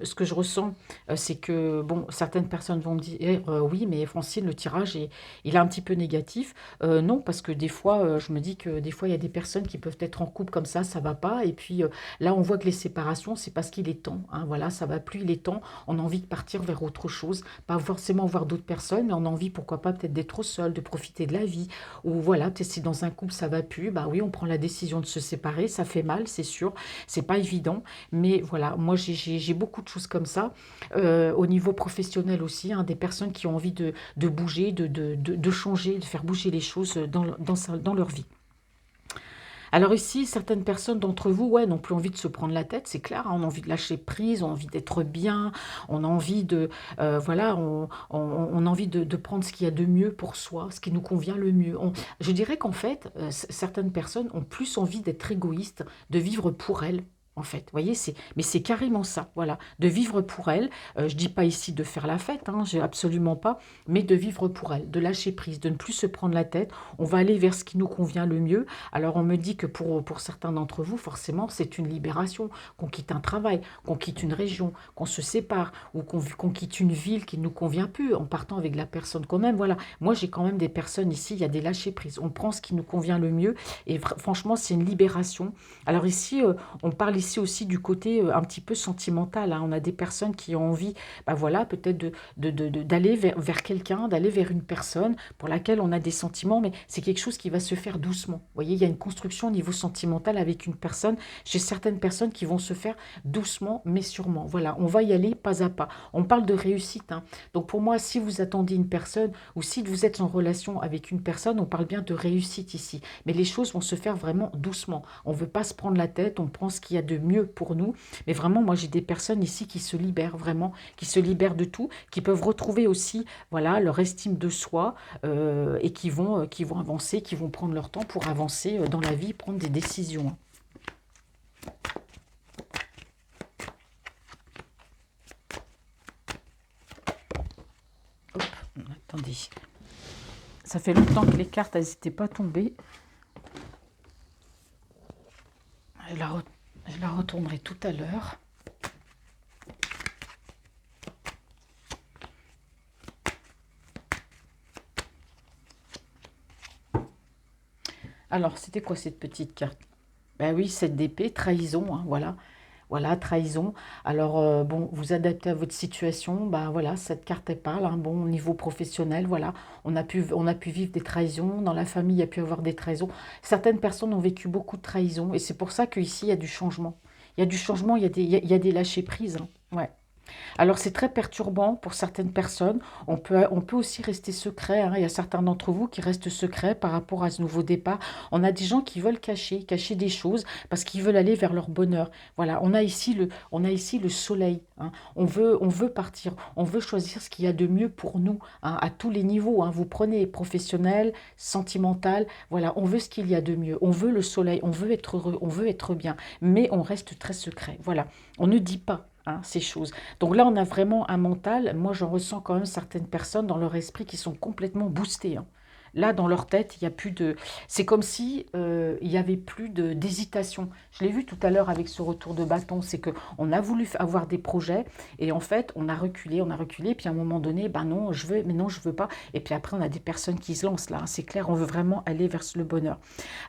ce que je ressens, c'est que, bon, certaines personnes vont me dire, oui, mais Francine, le tirage, il est un petit peu négatif. Non, parce que des fois, je me dis que des fois, il y a des personnes qui peuvent être en couple comme ça va pas. Et puis là, on voit que les séparations, c'est parce qu'il est temps, hein. Voilà, ça va plus, il est temps. On a envie de partir vers autre chose, pas forcément voir d'autres personnes, mais on a envie, pourquoi pas, peut-être d'être seul, de profiter de la vie. Ou voilà, peut-être si dans un couple, ça va plus, bah oui, on prend la décision de se séparer, ça fait mal, c'est sûr, c'est pas évident. Mais voilà, moi j'ai beaucoup de choses comme ça. Au niveau professionnel aussi, hein, des personnes qui ont envie de bouger, de changer, de faire bouger les choses dans leur vie. Alors ici, certaines personnes d'entre vous, ouais, n'ont plus envie de se prendre la tête, c'est clair, hein. On a envie de lâcher prise, on a envie d'être bien, on a envie voilà, on a envie de prendre ce qu'il y a de mieux pour soi, ce qui nous convient le mieux. Je dirais qu'en fait, certaines personnes ont plus envie d'être égoïstes, de vivre pour elles, en fait. Vous voyez, mais c'est carrément ça, voilà, de vivre pour elles. Je dis pas ici de faire la fête, hein, absolument pas, mais de vivre pour elles, de lâcher prise, de ne plus se prendre la tête. On va aller vers ce qui nous convient le mieux. Alors on me dit que pour certains d'entre vous, forcément, c'est une libération, qu'on quitte un travail, qu'on quitte une région, qu'on se sépare, ou qu'on quitte une ville qui ne nous convient plus, en partant avec la personne qu'on aime. Voilà, moi j'ai quand même des personnes ici, il y a des lâcher prises. On prend ce qui nous convient le mieux, et franchement, c'est une libération. Alors ici, on parle ici ici aussi du côté un petit peu sentimental, hein. On a des personnes qui ont envie, bah voilà, peut-être d'aller vers quelqu'un, d'aller vers une personne pour laquelle on a des sentiments, mais c'est quelque chose qui va se faire doucement. Vous voyez, il y a une construction au niveau sentimental avec une personne. J'ai certaines personnes qui vont se faire doucement, mais sûrement. Voilà, on va y aller pas à pas. On parle de réussite, hein. Donc pour moi, si vous attendez une personne ou si vous êtes en relation avec une personne, on parle bien de réussite ici. Mais les choses vont se faire vraiment doucement. On ne veut pas se prendre la tête, on prend ce qu'il y a de mieux pour nous. Mais vraiment, moi, j'ai des personnes ici qui se libèrent vraiment, qui se libèrent de tout, qui peuvent retrouver aussi, voilà, leur estime de soi et qui vont avancer, qui vont prendre leur temps pour avancer dans la vie, prendre des décisions. Hop, attendez. Ça fait longtemps que les cartes, elles n'étaient pas tombées. Je la retournerai tout à l'heure. Alors, c'était quoi cette petite carte? Ben oui, 7 d'épée, trahison, hein, voilà. Voilà, trahison. Alors, bon, vous adaptez à votre situation. Ben voilà, cette carte, elle parle. Hein, bon, au niveau professionnel, voilà. On a pu vivre des trahisons. Dans la famille, il y a pu avoir des trahisons. Certaines personnes ont vécu beaucoup de trahisons. Et c'est pour ça qu'ici, il y a du changement. Il y a du changement, il y a des lâcher-prises. Hein, ouais. Alors c'est très perturbant pour certaines personnes. On peut aussi rester secret, hein. Il y a certains d'entre vous qui restent secrets par rapport à ce nouveau départ. On a des gens qui veulent cacher des choses parce qu'ils veulent aller vers leur bonheur. Voilà, on a ici le soleil, hein. On veut partir, on veut choisir ce qu'il y a de mieux pour nous, hein, à tous les niveaux, hein. Vous prenez professionnel, sentimental, voilà, on veut ce qu'il y a de mieux. On veut le soleil, on veut être heureux, on veut être bien, mais on reste très secret. Voilà, on ne dit pas, hein, ces choses. Donc là, on a vraiment un mental. Moi, j'en ressens quand même certaines personnes dans leur esprit qui sont complètement boostées, hein. Là, dans leur tête, il y a plus de... C'est comme si il y avait plus d'hésitation. Je l'ai vu tout à l'heure avec ce retour de bâton. C'est que on a voulu avoir des projets et en fait, on a reculé. Puis à un moment donné, ben non, je veux, mais non, je veux pas. Et puis après, on a des personnes qui se lancent là, hein. C'est clair, on veut vraiment aller vers le bonheur.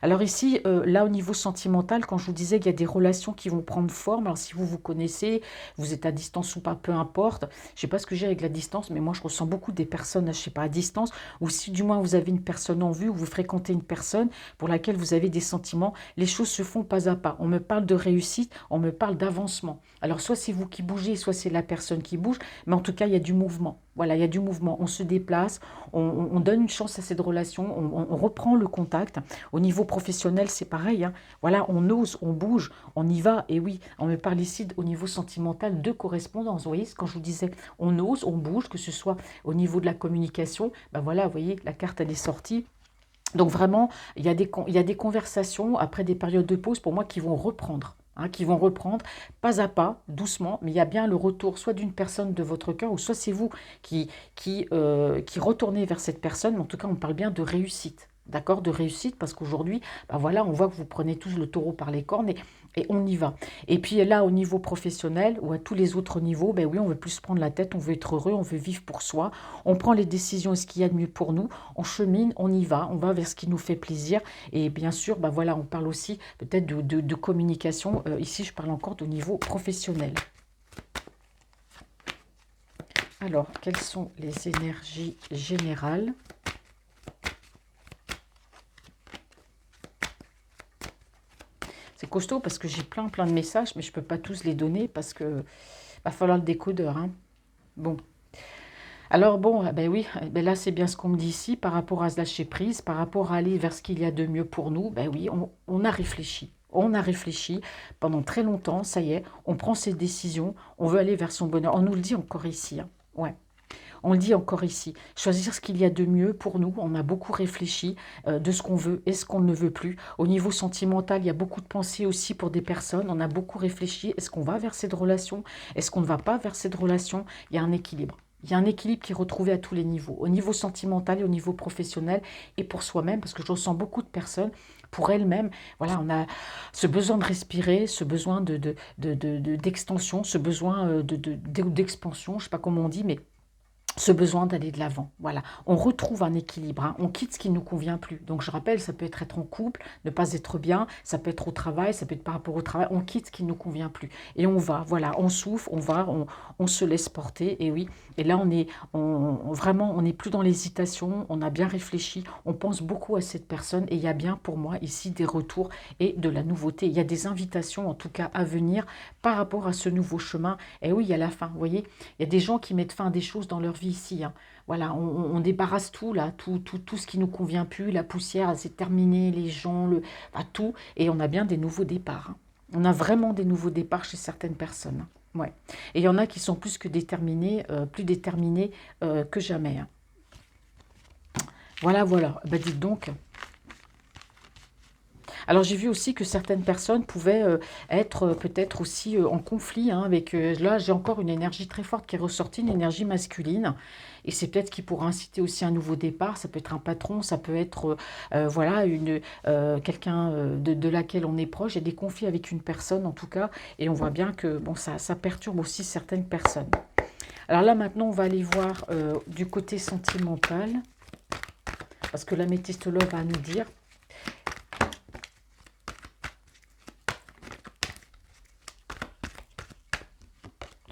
Alors ici, là, au niveau sentimental, quand je vous disais qu'il y a des relations qui vont prendre forme, alors si vous vous connaissez, vous êtes à distance ou pas, peu importe. Je ne sais pas ce que j'ai avec la distance, mais moi, je ressens beaucoup des personnes, je ne sais pas, à distance, ou si du moins vous avez une personne en vue, ou vous fréquentez une personne pour laquelle vous avez des sentiments, les choses se font pas à pas. On me parle de réussite, on me parle d'avancement. Alors, soit c'est vous qui bougez, soit c'est la personne qui bouge, mais en tout cas, il y a du mouvement. Voilà, il y a du mouvement. On se déplace, on donne une chance à cette relation, on reprend le contact. Au niveau professionnel, c'est pareil, hein. Voilà, on ose, on bouge, on y va. Et oui, on me parle ici au niveau sentimental de correspondance. Vous voyez, quand je vous disais, on ose, on bouge, que ce soit au niveau de la communication. Ben voilà, vous voyez, la carte, elle est sortie. Donc vraiment, il y a des conversations après des périodes de pause pour moi qui vont reprendre. Hein, qui vont reprendre pas à pas, doucement, mais il y a bien le retour soit d'une personne de votre cœur, ou soit c'est vous qui retournez vers cette personne. Mais en tout cas, on parle bien de réussite. D'accord, de réussite, parce qu'aujourd'hui, ben voilà, on voit que vous prenez tous le taureau par les cornes et on y va. Et puis là, au niveau professionnel ou à tous les autres niveaux, ben oui, on veut plus se prendre la tête, on veut être heureux, on veut vivre pour soi, on prend les décisions et ce qu'il y a de mieux pour nous, on chemine, on va vers ce qui nous fait plaisir. Et bien sûr, ben voilà, on parle aussi peut-être de communication. Ici, je parle encore de niveau professionnel. Alors, quelles sont les énergies générales? C'est costaud parce que j'ai plein de messages, mais je ne peux pas tous les donner parce que va falloir le décodeur, hein. Bon. Alors bon, ben oui, ben là c'est bien ce qu'on me dit ici par rapport à se lâcher prise, par rapport à aller vers ce qu'il y a de mieux pour nous. Ben oui, on a réfléchi. On a réfléchi pendant très longtemps, ça y est, on prend ses décisions, on veut aller vers son bonheur. On nous le dit encore ici, hein. Ouais. On le dit encore ici, choisir ce qu'il y a de mieux pour nous. On a beaucoup réfléchi de ce qu'on veut et ce qu'on ne veut plus. Au niveau sentimental, il y a beaucoup de pensées aussi pour des personnes. On a beaucoup réfléchi. Est-ce qu'on va vers cette relation? Est-ce qu'on ne va pas vers cette relation? Il y a un équilibre. Il y a un équilibre qui est retrouvé à tous les niveaux, au niveau sentimental et au niveau professionnel et pour soi-même, parce que je ressens beaucoup de personnes, pour elles-mêmes, voilà, on a ce besoin de respirer, ce besoin d'extension, ce besoin d'expansion, je ne sais pas comment on dit, mais ce besoin d'aller de l'avant. Voilà, on retrouve un équilibre, hein. On quitte ce qui ne nous convient plus. Donc je rappelle, ça peut être en couple, ne pas être bien, ça peut être au travail, ça peut être par rapport au travail, on quitte ce qui ne nous convient plus. Et on va, voilà, on souffle, on va, on se laisse porter, et oui. Et là, vraiment, on n'est plus dans l'hésitation, on a bien réfléchi, on pense beaucoup à cette personne, et il y a bien pour moi ici des retours et de la nouveauté. Il y a des invitations, en tout cas, à venir par rapport à ce nouveau chemin. Et oui, il y a la fin, vous voyez, il y a des gens qui mettent fin à des choses dans leur vie ici, hein. Voilà, on débarrasse tout là, tout ce qui nous convient plus, la poussière, c'est terminé, les gens, enfin, tout, et on a bien des nouveaux départs, hein. On a vraiment des nouveaux départs chez certaines personnes, hein. Ouais. Et il y en a qui sont plus que déterminés, plus déterminés que jamais, hein. Voilà, voilà. Bah dites donc. Alors j'ai vu aussi que certaines personnes pouvaient être peut-être aussi en conflit, hein, avec... là, j'ai encore une énergie très forte qui est ressortie, une énergie masculine. Et c'est peut-être qui pourra inciter aussi un nouveau départ. Ça peut être un patron, ça peut être voilà, quelqu'un de laquelle on est proche. Il y a des conflits avec une personne en tout cas. Et on voit bien que bon, ça perturbe aussi certaines personnes. Alors là maintenant, on va aller voir du côté sentimental. Parce que l'améthyste love va nous dire...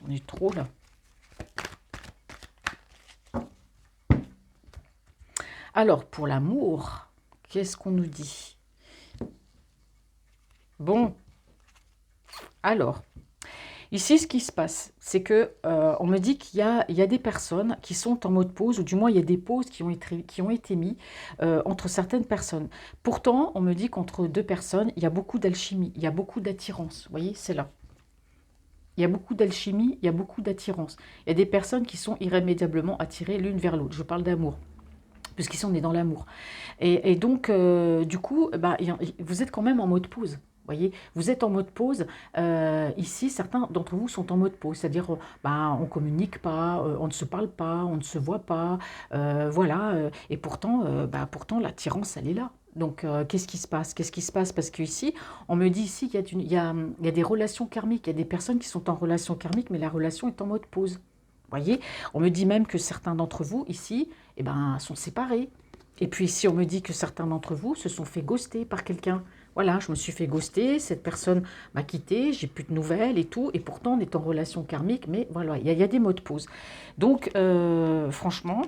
On est trop là. Alors, pour l'amour, qu'est-ce qu'on nous dit? Bon, alors, ici, ce qui se passe, c'est que on me dit il y a des personnes qui sont en mode pause, ou du moins, il y a des pauses qui ont été mises entre certaines personnes. Pourtant, on me dit qu'entre deux personnes, il y a beaucoup d'alchimie, il y a beaucoup d'attirance. Vous voyez, c'est là. Il y a beaucoup d'alchimie, il y a beaucoup d'attirance. Il y a des personnes qui sont irrémédiablement attirées l'une vers l'autre. Je parle d'amour, puisqu'ici on est dans l'amour. Et donc, du coup, bah, vous êtes quand même en mode pause. Voyez, vous êtes en mode pause. Ici, certains d'entre vous sont en mode pause, c'est-à-dire, bah, on ne communique pas, on ne se parle pas, on ne se voit pas, voilà. Et pourtant, bah, pourtant, l'attirance, elle est là. Donc, qu'est-ce qui se passe? Qu'est-ce qui se passe? Parce qu'ici, on me dit ici qu'il y a des relations karmiques, il y a des personnes qui sont en relation karmique, mais la relation est en mode pause. Voyez, on me dit même que certains d'entre vous ici, eh ben, sont séparés. Et puis ici, on me dit que certains d'entre vous se sont fait ghoster par quelqu'un. Voilà, je me suis fait ghoster, cette personne m'a quitté, j'ai plus de nouvelles et tout, et pourtant on est en relation karmique, mais voilà, il y a des mots de pause. Donc, franchement,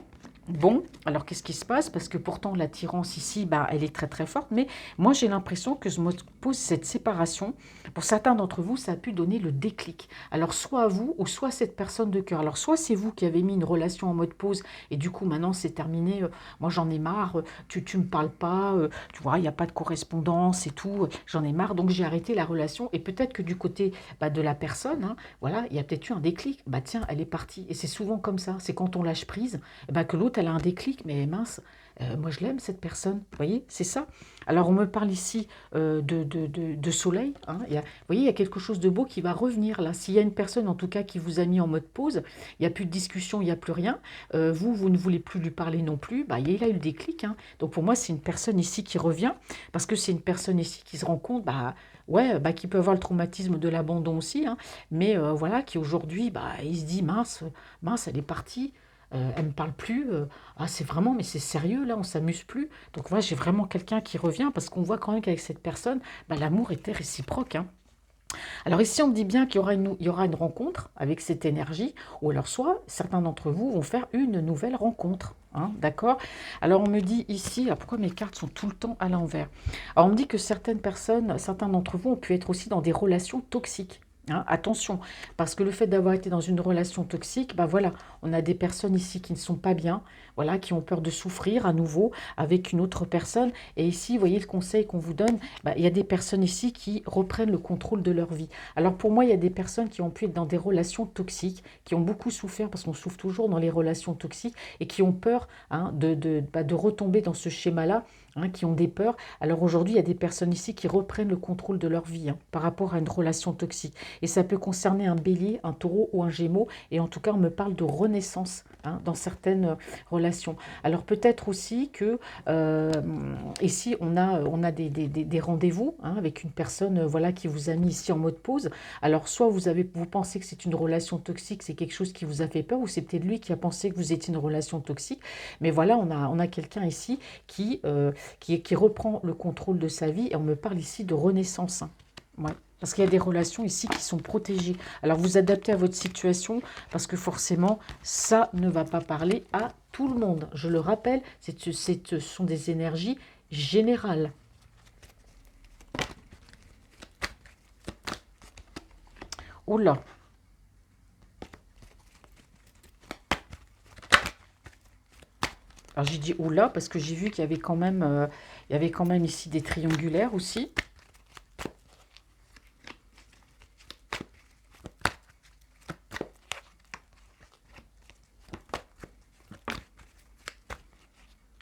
bon, alors qu'est-ce qui se passe? Parce que pourtant l'attirance ici, bah, elle est très très forte, mais moi j'ai l'impression que ce mot de pause, cette séparation, pour certains d'entre vous, ça a pu donner le déclic. Alors soit à vous, ou soit à cette personne de cœur. Alors soit c'est vous qui avez mis une relation en mode pause, et du coup maintenant c'est terminé, moi j'en ai marre, tu me parles pas, tu vois, il n'y a pas de correspondance et tout, j'en ai marre, donc j'ai arrêté la relation, et peut-être que du côté bah, de la personne, hein, voilà, il y a peut-être eu un déclic, bah tiens, elle est partie, et c'est souvent comme ça, c'est quand on lâche prise, eh ben, que l'autre elle a un déclic, mais mince, moi je l'aime cette personne, vous voyez, c'est ça. Alors on me parle ici de soleil, hein, vous voyez, il y a quelque chose de beau qui va revenir là, s'il y a une personne en tout cas qui vous a mis en mode pause, il n'y a plus de discussion, il n'y a plus rien, vous ne voulez plus lui parler non plus, bah, il a eu le déclic, hein. Donc pour moi c'est une personne ici qui revient, parce que c'est une personne ici qui se rend compte, bah, ouais, bah, qui peut avoir le traumatisme de l'abandon aussi, hein, mais voilà, qui aujourd'hui, bah, il se dit, mince, mince, elle est partie, elle me parle plus, ah c'est vraiment, mais c'est sérieux là, on s'amuse plus. Donc voilà, j'ai vraiment quelqu'un qui revient, parce qu'on voit quand même qu'avec cette personne, bah, l'amour était réciproque, hein. Alors ici, on me dit bien il y aura une rencontre avec cette énergie, ou alors soit certains d'entre vous vont faire une nouvelle rencontre, hein, d'accord? Alors on me dit ici, alors pourquoi mes cartes sont tout le temps à l'envers? Alors on me dit que certaines personnes, certains d'entre vous ont pu être aussi dans des relations toxiques. Hein, attention, parce que le fait d'avoir été dans une relation toxique, ben voilà, on a des personnes ici qui ne sont pas bien, voilà, qui ont peur de souffrir à nouveau avec une autre personne. Et ici, vous voyez le conseil qu'on vous donne, ben, il y a des personnes ici qui reprennent le contrôle de leur vie. Alors pour moi, il y a des personnes qui ont pu être dans des relations toxiques, qui ont beaucoup souffert, parce qu'on souffre toujours dans les relations toxiques, et qui ont peur, hein, de retomber dans ce schéma-là, hein, qui ont des peurs. Alors aujourd'hui, il y a des personnes ici qui reprennent le contrôle de leur vie, hein, par rapport à une relation toxique. Et ça peut concerner un bélier, un taureau ou un gémeau. Et en tout cas, on me parle de renaissance, hein, dans certaines relations. Alors peut-être aussi que euh, ici, on a des rendez-vous, hein, avec une personne, voilà, qui vous a mis ici en mode pause. Alors soit vous pensez que c'est une relation toxique, c'est quelque chose qui vous a fait peur, ou c'est peut-être lui qui a pensé que vous étiez une relation toxique. Mais voilà, on a quelqu'un ici qui reprend le contrôle de sa vie, et on me parle ici de renaissance, hein. Ouais. Parce qu'il y a des relations ici qui sont protégées. Alors vous adaptez à votre situation, parce que forcément, ça ne va pas parler à tout le monde. Je le rappelle, ce sont des énergies générales. Oh là, alors j'ai dit oula parce que j'ai vu qu'il y avait quand même, il y avait quand même ici des triangulaires aussi.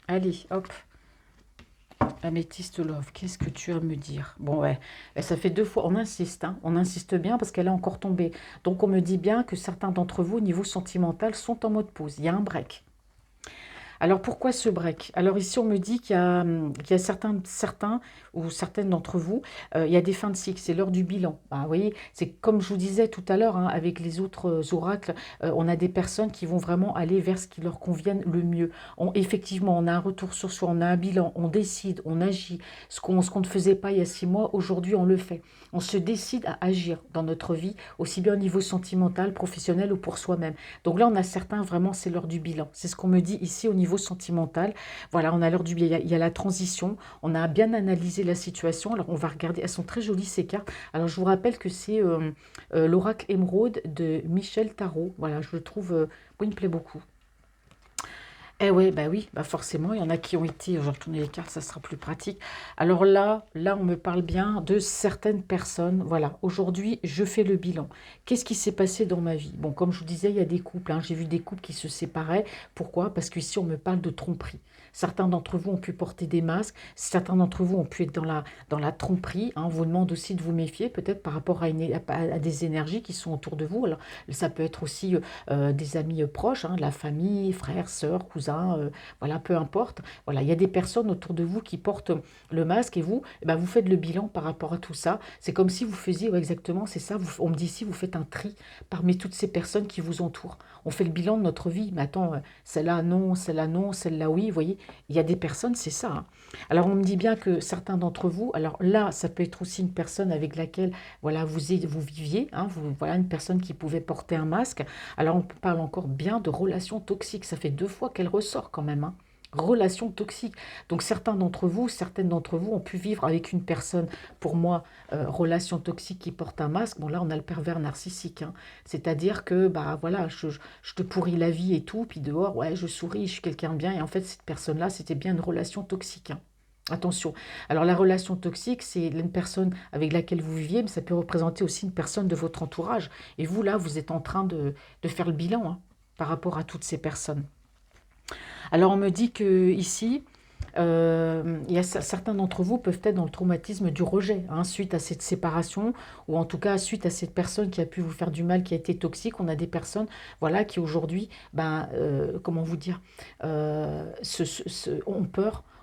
Allez, hop, améthyste love, qu'est-ce que tu as à me dire? Bon, ouais, ça fait 2 fois, on insiste, hein, on insiste bien parce qu'elle est encore tombée. Donc on me dit bien que certains d'entre vous, au niveau sentimental, sont en mode pause. Il y a un break. Alors pourquoi ce break? Alors ici on me dit qu'il y a certains ou certaines d'entre vous, il y a des fins de cycle, c'est l'heure du bilan. Bah, vous voyez, c'est comme je vous disais tout à l'heure, hein, avec les autres oracles, on a des personnes qui vont vraiment aller vers ce qui leur convienne le mieux. Effectivement, on a un retour sur soi, on a un bilan, on décide, on agit. Ce qu'on ne faisait pas il y a 6 mois, aujourd'hui on le fait. On se décide à agir dans notre vie, aussi bien au niveau sentimental, professionnel ou pour soi-même. Donc là, on a certains, vraiment, c'est l'heure du bilan. C'est ce qu'on me dit ici au niveau sentimental. Voilà, on a l'heure du bilan. Il y a la transition. On a bien analysé la situation. Alors, on va regarder. Elles sont très jolies, ces cartes. Alors, je vous rappelle que c'est l'oracle émeraude de Michel Tarot. Voilà, je le trouve, oui, il me plaît beaucoup. Eh ouais, bah oui, bah forcément, il y en a qui ont été, je vais retourner les cartes, ça sera plus pratique. Alors là, on me parle bien de certaines personnes. Voilà, aujourd'hui, je fais le bilan. Qu'est-ce qui s'est passé dans ma vie? Bon, comme je vous disais, il y a des couples, hein, j'ai vu des couples qui se séparaient. Pourquoi? Parce qu'ici, on me parle de tromperie. Certains d'entre vous ont pu porter des masques, certains d'entre vous ont pu être dans la tromperie, hein. On vous demande aussi de vous méfier, peut-être par rapport à des énergies qui sont autour de vous. Alors, ça peut être aussi des amis proches, hein, de la famille, frères, sœurs, cousins, voilà, peu importe. Voilà, il y a des personnes autour de vous qui portent le masque, et vous, eh ben, vous faites le bilan par rapport à tout ça. C'est comme si vous faisiez, ouais, exactement, c'est ça, on me dit ici, vous faites un tri parmi toutes ces personnes qui vous entourent. On fait le bilan de notre vie, mais attends, celle-là non, celle-là oui, vous voyez, il y a des personnes, c'est ça, hein. Alors on me dit bien que certains d'entre vous, alors là, ça peut être aussi une personne avec laquelle, voilà, vous viviez, hein, voilà, une personne qui pouvait porter un masque. Alors on parle encore bien de relations toxiques. Ça fait 2 fois qu'elle ressort quand même, hein. Relations toxiques. Donc certains d'entre vous, certaines d'entre vous ont pu vivre avec une personne, pour moi, relation toxique qui porte un masque. Bon là, on a le pervers narcissique, hein. C'est-à-dire que, bah voilà, je te pourris la vie et tout, puis dehors, ouais, je souris, je suis quelqu'un de bien. Et en fait, cette personne-là, c'était bien une relation toxique, hein. Attention. Alors la relation toxique, c'est une personne avec laquelle vous viviez, mais ça peut représenter aussi une personne de votre entourage. Et vous, là, vous êtes en train de faire le bilan, hein, par rapport à toutes ces personnes. Alors on me dit que ici, certains d'entre vous peuvent être dans le traumatisme du rejet, hein, suite à cette séparation, ou en tout cas suite à cette personne qui a pu vous faire du mal, qui a été toxique. On a des personnes, voilà, qui aujourd'hui, ben, comment vous dire,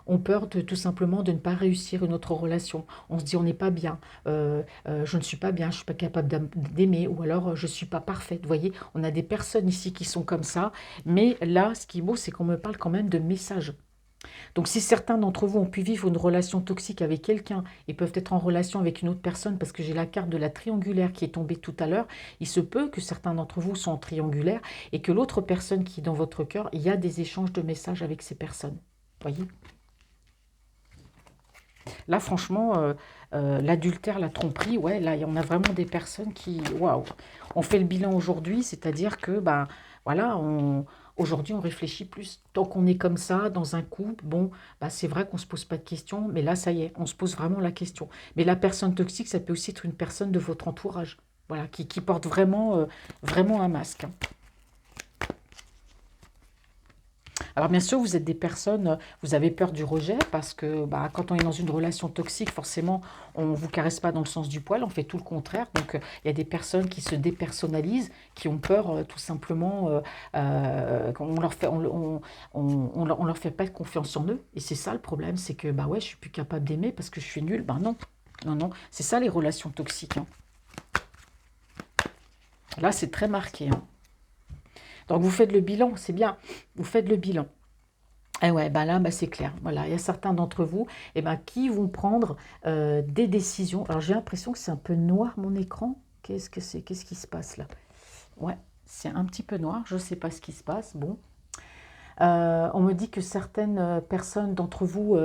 ont peur de tout simplement de ne pas réussir une autre relation. On se dit on n'est pas bien, je ne suis pas bien, je ne suis pas capable d'aimer, ou alors je ne suis pas parfaite. Vous voyez, on a des personnes ici qui sont comme ça, mais là, ce qui est beau, c'est qu'on me parle quand même de messages. Donc si certains d'entre vous ont pu vivre une relation toxique avec quelqu'un et peuvent être en relation avec une autre personne, parce que j'ai la carte de la triangulaire qui est tombée tout à l'heure, il se peut que certains d'entre vous sont en triangulaire et que l'autre personne qui est dans votre cœur, il y a des échanges de messages avec ces personnes. Voyez. Là, franchement, l'adultère, la tromperie, ouais, là, on a vraiment des personnes qui, waouh, on fait le bilan aujourd'hui, c'est-à-dire que, ben, voilà, aujourd'hui, on réfléchit plus. Tant qu'on est comme ça, dans un couple, bon, bah, c'est vrai qu'on ne se pose pas de questions, mais là, ça y est, on se pose vraiment la question. Mais la personne toxique, ça peut aussi être une personne de votre entourage, voilà, qui porte vraiment, vraiment un masque, hein. Alors bien sûr, vous êtes des personnes, vous avez peur du rejet parce que bah, quand on est dans une relation toxique, forcément, on ne vous caresse pas dans le sens du poil, on fait tout le contraire. Donc il y a des personnes qui se dépersonnalisent, qui ont peur tout simplement qu'on leur fait, on leur fait pas confiance en eux. Et c'est ça le problème, c'est que bah ouais, je suis plus capable d'aimer parce que je suis nulle. Ben non, non, non, c'est ça les relations toxiques, hein. Là, c'est très marqué, hein. Donc vous faites le bilan, c'est bien, vous faites le bilan. Et ouais, bah là, bah c'est clair. Voilà, il y a certains d'entre vous eh ben, qui vont prendre des décisions. Alors j'ai l'impression que c'est un peu noir mon écran. Qu'est-ce que c'est? Qu'est-ce qui se passe là? Ouais, c'est un petit peu noir, je ne sais pas ce qui se passe. Bon. On me dit que certaines personnes d'entre vous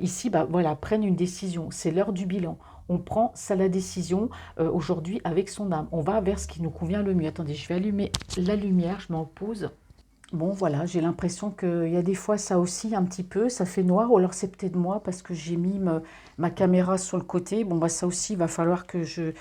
ici bah, voilà, prennent une décision. C'est l'heure du bilan. On prend ça la décision aujourd'hui avec son âme. On va vers ce qui nous convient le mieux. Attendez, je vais allumer la lumière, je m'en pose. Bon, voilà, j'ai l'impression qu'il y a des fois ça aussi un petit peu, ça fait noir, ou alors c'est peut-être moi parce que j'ai mis ma caméra sur le côté. Bon, bah ça aussi, il va falloir que je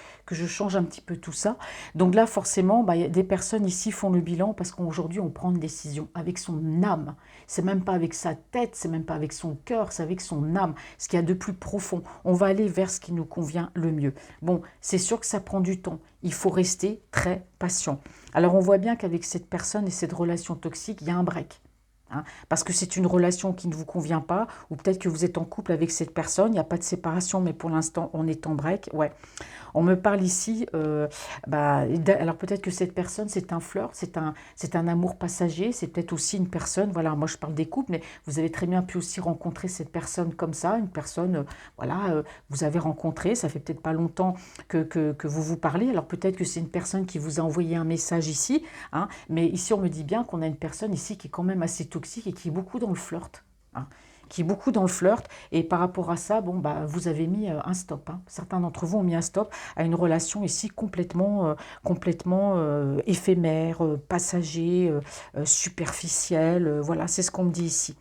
change un petit peu tout ça. Donc là, forcément, bah, il y a des personnes ici font le bilan parce qu'aujourd'hui, on prend une décision avec son âme. C'est même pas avec sa tête, c'est même pas avec son cœur, c'est avec son âme, ce qu'il y a de plus profond. On va aller vers ce qui nous convient le mieux. Bon, c'est sûr que ça prend du temps. Il faut rester très patient. Alors on voit bien qu'avec cette personne et cette relation toxique, il y a un break, hein, parce que c'est une relation qui ne vous convient pas, ou peut-être que vous êtes en couple avec cette personne, il n'y a pas de séparation, mais pour l'instant on est en break. Ouais. On me parle ici, bah, alors peut-être que cette personne, c'est un flirt, c'est un amour passager, c'est peut-être aussi une personne, voilà, moi je parle des couples, mais vous avez très bien pu aussi rencontrer cette personne comme ça, une personne, voilà, vous avez rencontré, ça fait peut-être pas longtemps que vous vous parlez, alors peut-être que c'est une personne qui vous a envoyé un message ici, hein, mais ici on me dit bien qu'on a une personne ici qui est quand même assez toxique et qui est beaucoup dans le flirt, hein, qui est beaucoup dans le flirt. Et par rapport à ça, bon, bah, vous avez mis un stop, hein. Certains d'entre vous ont mis un stop à une relation ici complètement éphémère, passager, superficielle. Voilà, c'est ce qu'on me dit ici.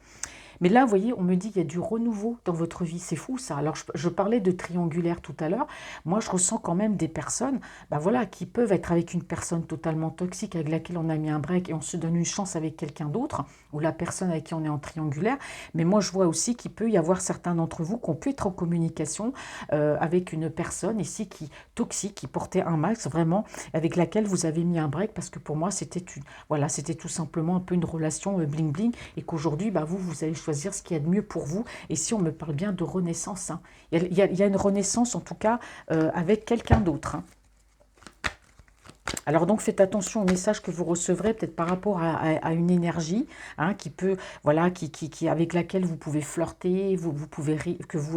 Mais là, vous voyez, on me dit qu'il y a du renouveau dans votre vie. C'est fou ça. Alors, je parlais de triangulaire tout à l'heure. Moi, je ressens quand même des personnes bah voilà, qui peuvent être avec une personne totalement toxique avec laquelle on a mis un break et on se donne une chance avec quelqu'un d'autre, ou la personne avec qui on est en triangulaire. Mais moi, je vois aussi qu'il peut y avoir certains d'entre vous qui ont pu être en communication avec une personne ici qui toxique, qui portait un max vraiment, avec laquelle vous avez mis un break parce que pour moi, voilà, c'était tout simplement un peu une relation bling-bling et qu'aujourd'hui, bah, vous allez choisir ce qu'il y a de mieux pour vous. Et si on me parle bien de renaissance, hein, il y a une renaissance en tout cas avec quelqu'un d'autre, hein. Alors donc faites attention aux messages que vous recevrez peut-être par rapport à une énergie, hein, qui peut, voilà, avec laquelle vous pouvez flirter, vous pouvez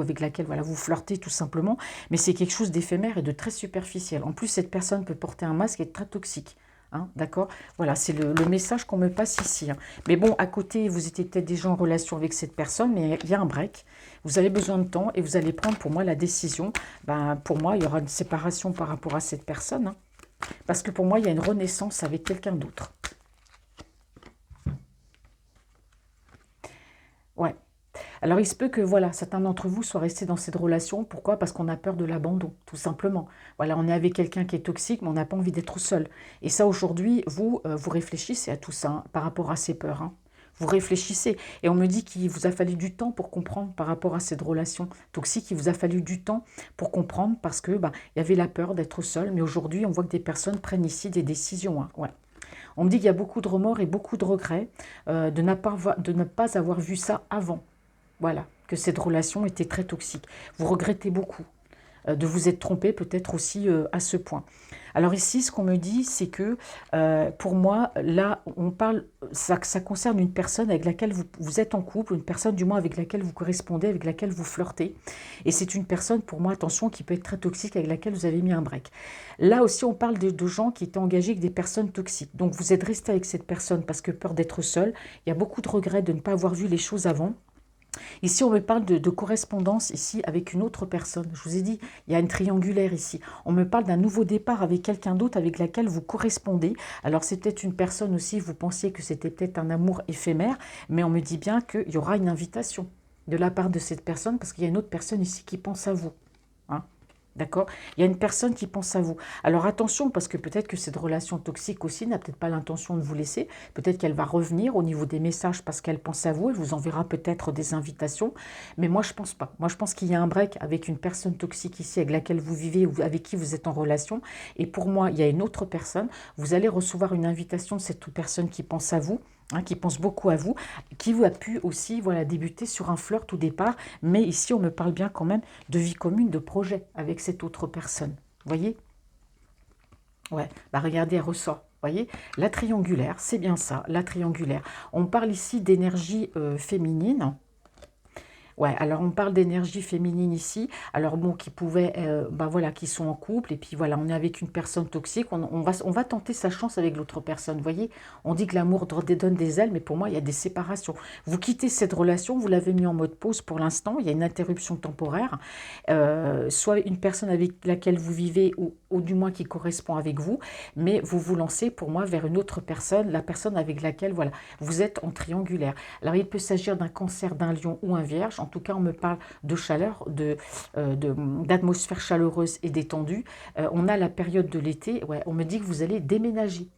avec laquelle voilà, vous flirtez tout simplement, mais c'est quelque chose d'éphémère et de très superficiel. En plus, cette personne peut porter un masque et être très toxique. Hein, d'accord? Voilà, c'est le message qu'on me passe ici, hein. Mais bon, à côté, vous étiez peut-être déjà en relation avec cette personne, mais il y a un break. Vous avez besoin de temps et vous allez prendre pour moi la décision. Ben, pour moi, il y aura une séparation par rapport à cette personne, hein. Parce que pour moi, il y a une renaissance avec quelqu'un d'autre. Ouais. Alors, il se peut que, voilà, certains d'entre vous soient restés dans cette relation. Pourquoi? Parce qu'on a peur de l'abandon, tout simplement. Voilà, on est avec quelqu'un qui est toxique, mais on n'a pas envie d'être seul. Et ça, aujourd'hui, vous réfléchissez à tout ça, hein, par rapport à ces peurs, hein. Vous réfléchissez. Et on me dit qu'il vous a fallu du temps pour comprendre par rapport à cette relation toxique. Il vous a fallu du temps pour comprendre parce que bah, il y avait la peur d'être seul. Mais aujourd'hui, on voit que des personnes prennent ici des décisions, hein. Ouais. On me dit qu'il y a beaucoup de remords et beaucoup de regrets de ne pas avoir vu ça avant. Voilà, que cette relation était très toxique. Vous regrettez beaucoup de vous être trompé peut-être aussi à ce point. Alors ici, ce qu'on me dit, c'est que pour moi, là, on parle, ça concerne une personne avec laquelle vous êtes en couple, une personne du moins avec laquelle vous correspondez, avec laquelle vous flirtez. Et c'est une personne, pour moi, attention, qui peut être très toxique, avec laquelle vous avez mis un break. Là aussi, on parle de gens qui étaient engagés avec des personnes toxiques. Donc vous êtes resté avec cette personne parce que peur d'être seul. Il y a beaucoup de regrets de ne pas avoir vu les choses avant. Ici, on me parle de correspondance ici avec une autre personne. Je vous ai dit, il y a une triangulaire ici. On me parle d'un nouveau départ avec quelqu'un d'autre avec laquelle vous correspondez. Alors, c'est peut-être une personne aussi, vous pensiez que c'était peut-être un amour éphémère, mais on me dit bien qu'il y aura une invitation de la part de cette personne parce qu'il y a une autre personne ici qui pense à vous, hein. D'accord? Il y a une personne qui pense à vous. Alors attention, parce que peut-être que cette relation toxique aussi n'a peut-être pas l'intention de vous laisser. Peut-être qu'elle va revenir au niveau des messages parce qu'elle pense à vous. Elle vous enverra peut-être des invitations. Mais moi, je pense pas. Moi, je pense qu'il y a un break avec une personne toxique ici avec laquelle vous vivez ou avec qui vous êtes en relation. Et pour moi, il y a une autre personne. Vous allez recevoir une invitation de cette personne qui pense à vous, hein, qui pense beaucoup à vous, qui vous a pu aussi voilà, débuter sur un flirt au départ. Mais ici, on me parle bien quand même de vie commune, de projet avec cette autre personne. Vous voyez? Ouais, bah regardez, elle ressort. Vous voyez? La triangulaire, c'est bien ça, la triangulaire. On parle ici d'énergie féminine. Ouais, alors on parle d'énergie féminine ici. Alors bon, qui pouvaient, bah voilà, qui sont en couple et puis voilà, on est avec une personne toxique. On va tenter sa chance avec l'autre personne. Vous voyez, on dit que l'amour donne des ailes, mais pour moi, il y a des séparations. Vous quittez cette relation, vous l'avez mis en mode pause pour l'instant. Il y a une interruption temporaire. Soit une personne avec laquelle vous vivez ou du moins qui correspond avec vous, mais vous vous lancez pour moi vers une autre personne, la personne avec laquelle voilà, vous êtes en triangulaire. Alors il peut s'agir d'un cancer, d'un lion ou un vierge. En tout cas, on me parle de chaleur, d'atmosphère chaleureuse et détendue. On a la période de l'été. Ouais, on me dit que vous allez déménager.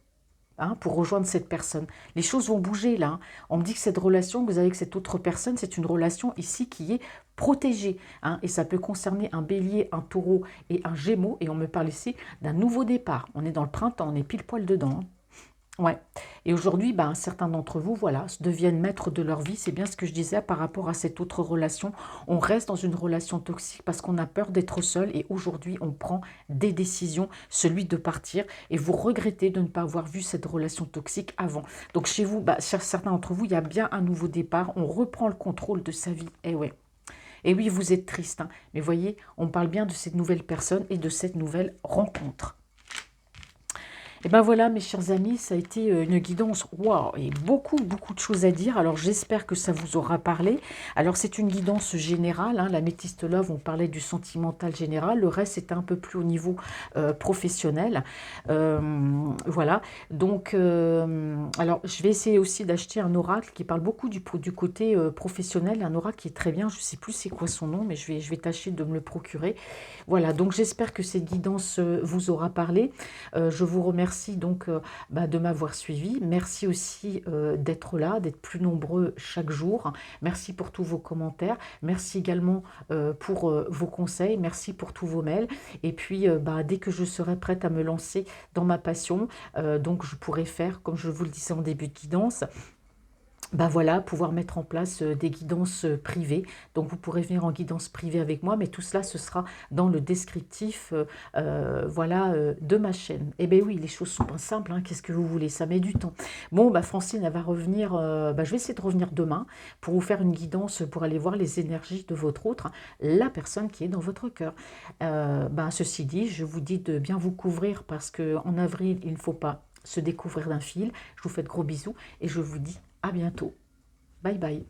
Hein, pour rejoindre cette personne. Les choses vont bouger là. Hein. On me dit que cette relation que vous avez avec cette autre personne, c'est une relation ici qui est protégée. Hein, et ça peut concerner un bélier, un taureau et un gémeaux. Et on me parle ici d'un nouveau départ. On est dans le printemps, on est pile poil dedans. Hein. Ouais. Et aujourd'hui, ben, certains d'entre vous, voilà, deviennent maîtres de leur vie. C'est bien ce que je disais par rapport à cette autre relation. On reste dans une relation toxique parce qu'on a peur d'être seul. Et aujourd'hui, on prend des décisions, celui de partir. Et vous regrettez de ne pas avoir vu cette relation toxique avant. Donc chez vous, bah, chez certains d'entre vous, il y a bien un nouveau départ. On reprend le contrôle de sa vie. Et ouais. Et oui, vous êtes triste. Hein. Mais voyez, on parle bien de cette nouvelle personne et de cette nouvelle rencontre. Et ben voilà, mes chers amis, ça a été une guidance, waouh, et beaucoup, beaucoup de choses à dire. Alors, j'espère que ça vous aura parlé. Alors, c'est une guidance générale, hein, la Métiste Love, on parlait du sentimental général. Le reste, c'était un peu plus au niveau professionnel. Voilà. Donc, alors, je vais essayer aussi d'acheter un oracle qui parle beaucoup du côté professionnel. Un oracle qui est très bien. Je ne sais plus c'est quoi son nom, mais je vais tâcher de me le procurer. Voilà. Donc, j'espère que cette guidance vous aura parlé. Je vous remercie donc bah, de m'avoir suivi. Merci aussi d'être là, d'être plus nombreux chaque jour. Merci pour tous vos commentaires. Merci également pour vos conseils. Merci pour tous vos mails. Et puis, bah, dès que je serai prête à me lancer dans ma passion, donc je pourrai faire, comme je vous le disais en début de guidance, bah voilà, pouvoir mettre en place des guidances privées. Donc vous pourrez venir en guidance privée avec moi, mais tout cela, ce sera dans le descriptif voilà, de ma chaîne. Eh bien oui, les choses sont pas simples, hein. Qu'est-ce que vous voulez? Ça met du temps. Bon, bah Francine, elle va revenir, bah, je vais essayer de revenir demain pour vous faire une guidance pour aller voir les énergies de votre autre, hein, la personne qui est dans votre cœur. Bah, ceci dit, je vous dis de bien vous couvrir parce qu'en avril, il ne faut pas se découvrir d'un fil. Je vous fais de gros bisous et je vous dis à bientôt. Bye bye.